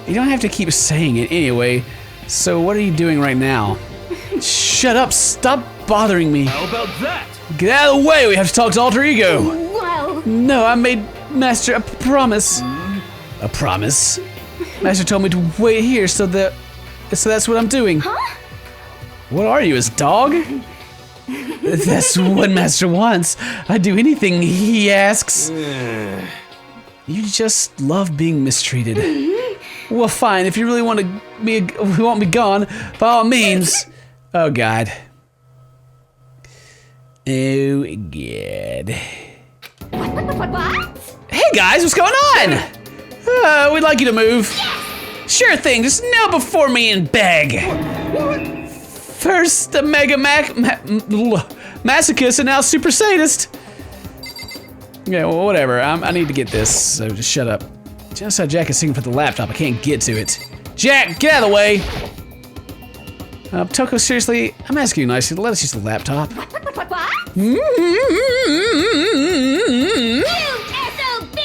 You don't have to keep saying it anyway. So what are you doing right now? Shut up, stop bothering me. How about that? Get out of the way, we have to talk to Alter Ego. Well, No, I made Master a promise. A promise? Master told me to wait here, so that's what I'm doing. huh? What are you, his dog? That's what Master wants. I do anything he asks. You just love being mistreated. Well, fine. If you really want me gone, by all means. Oh God. Oh God. What? Hey guys, what's going on? We'd like you to move. Sure thing. Just kneel before me and beg. First, the mega masochist, and now super sadist. Yeah, well, whatever. I need to get this, so just shut up. Genocide Jack is singing for the laptop. I can't get to it. Jack, get out of the way! Toko, seriously, I'm asking you nicely. Let us use the laptop. What? SOB!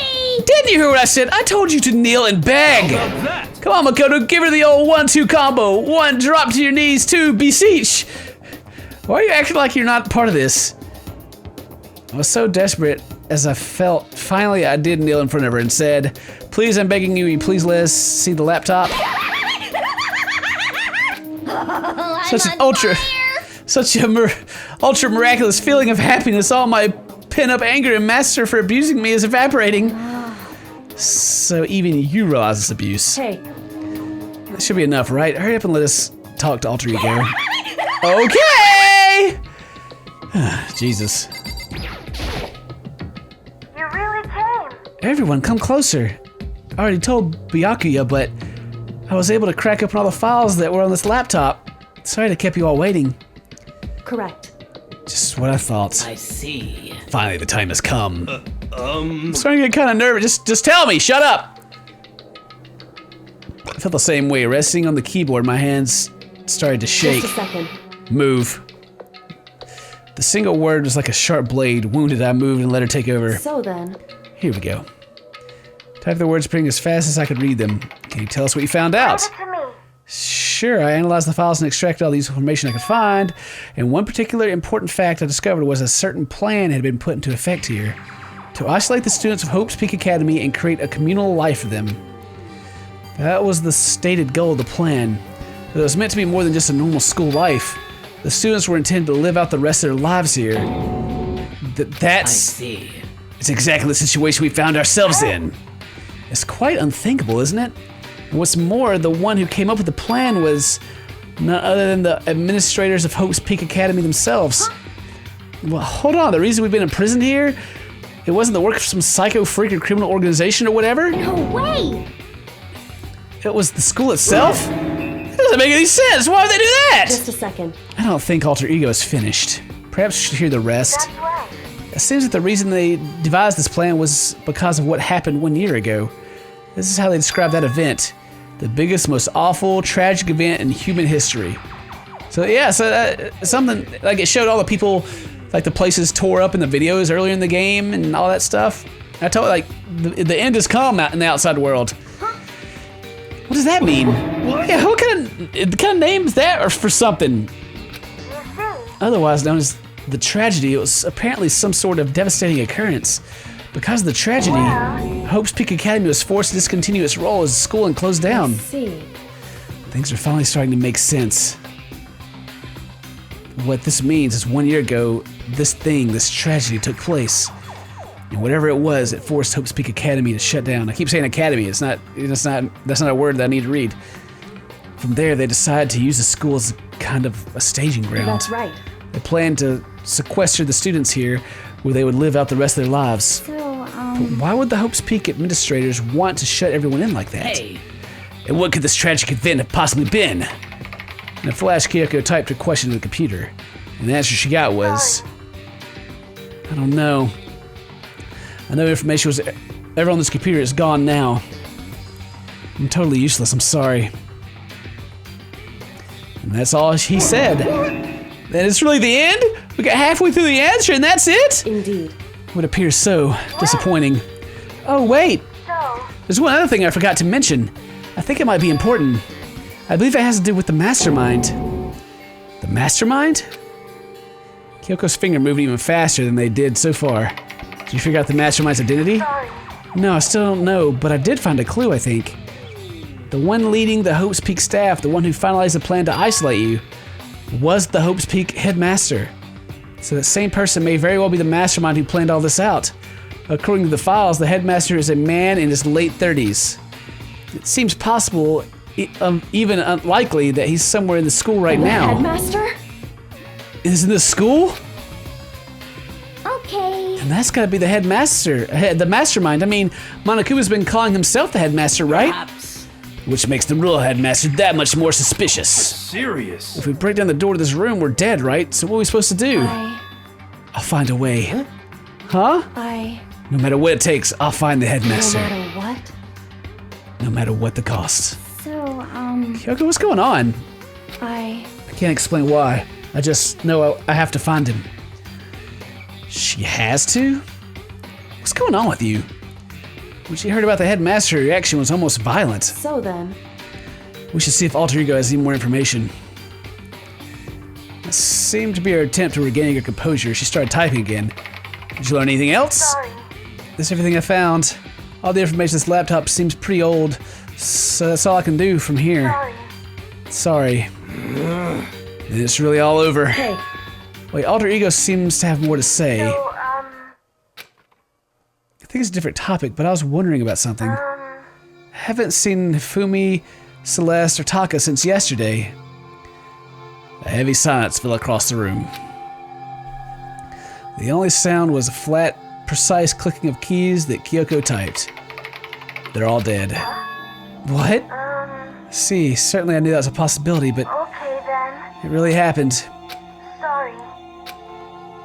Didn't you hear what I said? I told you to kneel and beg. How about that? Come on, Makoto, give her the old 1-2 combo. 1, drop to your knees. 2, beseech. Why are you acting like you're not part of this? I was so desperate as I felt. Finally, I did kneel in front of her and said, please, I'm begging you, will you please let us see the laptop? Such an ultra miraculous feeling of happiness. All my pent-up anger and Master for abusing me is evaporating. So even you realize this abuse. Hey, That should be enough, right? Hurry up and let us talk to Alter Ego. Okay! Jesus. You really came. Everyone, come closer. I already told Byakuya, but I was able to crack open all the files that were on this laptop. Sorry to keep you all waiting. correct. Just what I thought. I see. Finally, the time has come. I'm starting to get kind of nervous. Just tell me, shut up! I felt the same way. Resting on the keyboard, my hands started to shake. Just a second. Move. The single word was like a sharp blade. Wounded, I moved and let her take over. So then, Here we go. Type the words printing as fast as I could read them. Can you tell us what you found out? Give it to me. Sure, I analyzed the files and extracted all the useful information I could find, and one particular important fact I discovered was a certain plan had been put into effect here to isolate the students of Hope's Peak Academy and create a communal life for them. That was the stated goal of the plan. It was meant to be more than just a normal school life. The students were intended to live out the rest of their lives here. I That's see. it's exactly the situation we found ourselves in. It's quite unthinkable, isn't it? And what's more, the one who came up with the plan was none other than the administrators of Hope's Peak Academy themselves. Well, hold on, the reason we've been imprisoned here, it wasn't the work of some psycho freak or criminal organization or whatever. No way! It was the school itself? That doesn't make any sense. Why would they do that? just a second. I don't think Alter Ego is finished. Perhaps you should hear the rest. That's right. It seems that the reason they devised this plan was because of what happened 1 year ago. This is how they describe that event. The biggest, most awful, tragic event in human history. So yeah, something, like it showed all the people, like the places tore up in the videos earlier in the game and all that stuff. I told like, the end has come out in the outside world. What does that mean? What? Yeah, what kind of name is that or for something? You see, Otherwise known as the tragedy, it was apparently some sort of devastating occurrence. Because of the tragedy, Hope's Peak Academy was forced to discontinue its role as a school and closed down. See. Things are finally starting to make sense. What this means is 1 year ago, this tragedy took place. And whatever it was, it forced Hope's Peak Academy to shut down. I keep saying academy, that's not a word that I need to read. From there, they decided to use the school as kind of a staging ground. That's right. They planned to sequester the students here, where they would live out the rest of their lives. So, But why would the Hope's Peak administrators want to shut everyone in like that? Hey, And what could this tragic event have possibly been? In a flash, Kyoko typed her question to the computer, and the answer she got was, I don't know. I know information was ever on this computer is gone now. I'm totally useless, I'm sorry. And that's all he said. And it's really the end? We got halfway through the answer and that's it? indeed. Would appear so disappointing. Oh wait, So, there's one other thing I forgot to mention. I think it might be important. I believe it has to do with the mastermind. The mastermind? Kyoko's finger moved even faster than they did so far. Did you figure out the mastermind's identity? sorry. No, I still don't know, but I did find a clue, I think. The one leading the Hope's Peak staff, the one who finalized the plan to isolate you, was the Hope's Peak headmaster. So that same person may very well be the mastermind who planned all this out. According to the files, the headmaster is a man in his late 30s. It seems possible, even unlikely, that he's somewhere in the school right now. Headmaster? Is in the school? Okay. And that's gotta be the headmaster, the mastermind. I mean, Monokuma's been calling himself the headmaster, right? perhaps. Which makes the real headmaster that much more suspicious. Serious? If we break down the door to this room, we're dead, right? So what are we supposed to do? I'll find a way. Huh? No matter what it takes, I'll find the No headmaster. matter what? No matter what the cost. So, Kyoko, what's going on? I I can't explain why. I just know I have to find him. She has to? What's going on with you? When she heard about the headmaster, her reaction was almost violent. So then, We should see if Alter Ego has any more information. That seemed to be her attempt to regaining her composure. She started typing again. Did you learn anything else? Sorry. That's everything I found. All the information on this laptop seems pretty old, so that's all I can do from here. Sorry. Sorry. And it's really all over. hey, Wait, Alter Ego seems to have more to say. So, I think it's a different topic, but I was wondering about something. Haven't seen Fumi, Celeste, or Taka since yesterday. A heavy silence fell across the room. The only sound was a flat, precise clicking of keys that Kyoko typed. They're all dead. What? See, certainly I knew that was a possibility, but okay then. it really happened. Sorry.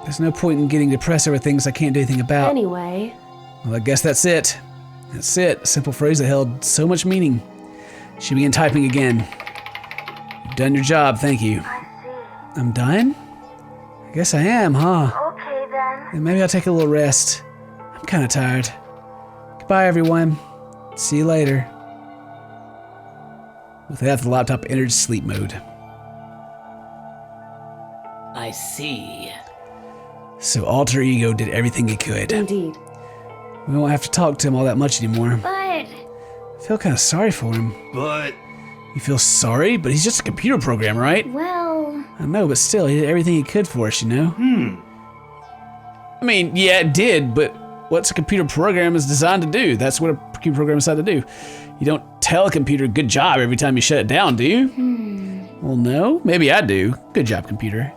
There's no point in getting depressed over things I can't do anything about. anyway, Well, I guess that's it. That's it. A simple phrase that held so much meaning. She began typing again. You've done your job, thank you. I see. I'm done? I guess I am, huh? Okay then. Then maybe I'll take a little rest. I'm kinda tired. Goodbye, everyone. See you later. With that, the laptop entered sleep mode. I see. So Alter Ego did everything he could. indeed. We won't have to talk to him all that much anymore. but I feel kinda sorry for him. But You feel sorry? But he's just a computer program, right? well, I know, but still, he did everything he could for us, you know? I mean, yeah, it did, but what's a computer program is designed to do? That's what a computer program is designed to do. You don't tell a computer good job every time you shut it down, do you? Well, no. Maybe I do. Good job, computer.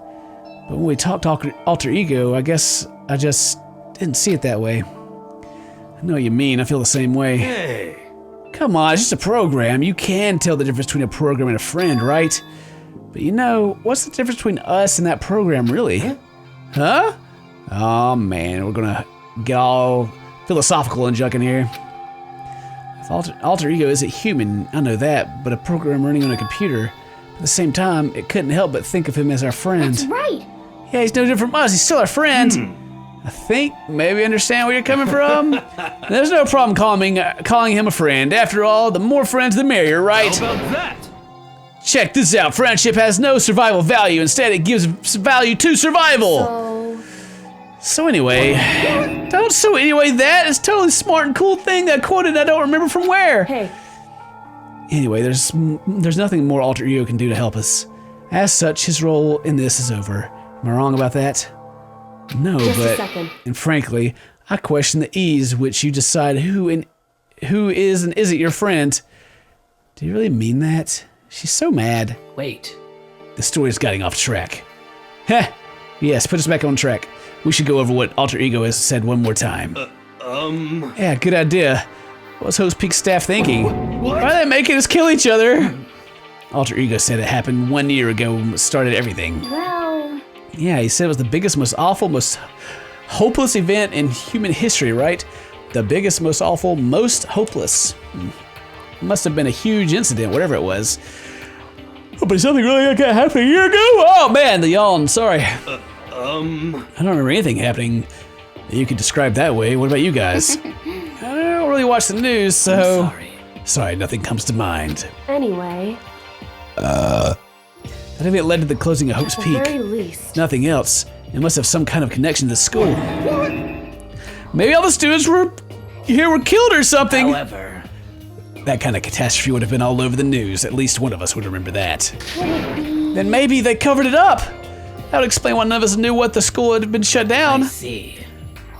But when we talked to Alter Ego, I guess I just didn't see it that way. I know what you mean. I feel the same way. hey, Come on, it's just a program. You can tell the difference between a program and a friend, right? But you know, what's the difference between us and that program, really? Huh? Oh man, we're gonna get all philosophical and junk in here. If Alter Ego isn't human, I know that, but a program running on a computer. At the same time, it couldn't help but think of him as our friend. that's right. Yeah, he's no different from us. He's still our friend. I think maybe understand where you're coming from. There's no problem calling him a friend. After all, the more friends, the merrier, right? how about that? Check this out. Friendship has no survival value. Instead, it gives value to survival. So anyway, that is totally smart and cool thing that I quoted I don't remember from where. Hey, Anyway, there's nothing more Alter Ego can do to help us. As such, his role in this is over. Am I wrong about that? No, Just but... a second. And frankly, I question the ease which you decide who is and isn't your friend. Do you really mean that? She's so mad. Wait. The story's getting off track. Heh. Yes, put us back on track. We should go over what Alter Ego has said one more time. Yeah, good idea. What's Host Peak staff thinking? What? Why are they making us kill each other? Alter Ego said it happened 1 year ago, started everything. Well, Yeah, he said it was the biggest, most awful, most hopeless event in human history, right? The biggest, most awful, most hopeless. Must have been a huge incident, whatever it was. Oh, but something really like that happened a year ago? Oh man, the yawn, sorry. I don't remember anything happening that you could describe that way. What about you guys? I don't really watch the news, so... Sorry. Sorry, nothing comes to mind. anyway, That event led to the closing of Hope's at the Peak. very least. Nothing else. It must have some kind of connection to the school. Maybe all the students were killed or something. However, That kind of catastrophe would have been all over the news. At least one of us would remember that. Then maybe they covered it up. That would explain why none of us knew what the school had been shut I down. see.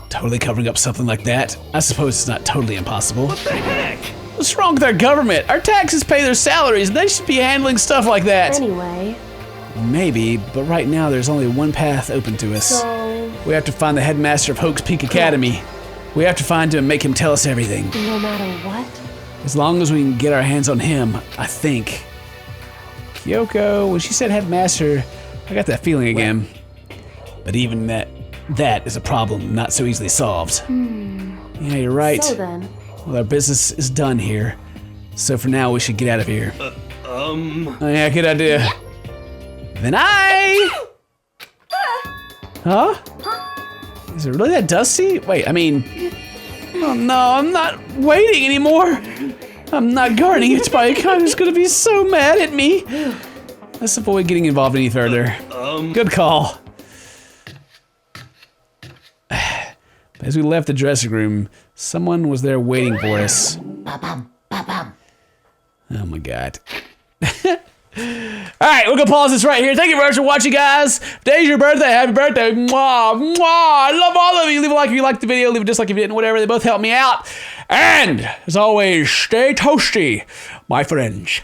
Totally covering up something like that. I suppose it's not totally impossible. What the heck? What's wrong with our government? Our taxes pay their salaries. They should be handling stuff like that. Anyway, Maybe, but right now there's only one path open to us. so We have to find the headmaster of Hope's Peak Academy. We have to find him and make him tell us everything. no matter what, As long as we can get our hands on him, I think. Kyoko, when she said headmaster, I got that feeling again. But even that is a problem not so easily solved. Yeah, you're right. so then, Well, our business is done here. So for now, we should get out of here. Oh yeah, good idea. Then Huh? Is it really that dusty? Wait, I mean... Oh no, I'm not waiting anymore. I'm not guarding it. My account is gonna be so mad at me. Let's avoid getting involved any further. Good call. As we left the dressing room, someone was there waiting for us. Ba-bum, ba-bum. Oh my god. Alright, we're gonna pause this right here. Thank you very much for watching, guys. Today's your birthday. Happy birthday. Mwah, mwah. I love all of you. Leave a like if you liked the video. Leave a dislike if you didn't. Whatever. They both help me out. And, as always, stay toasty, my friends.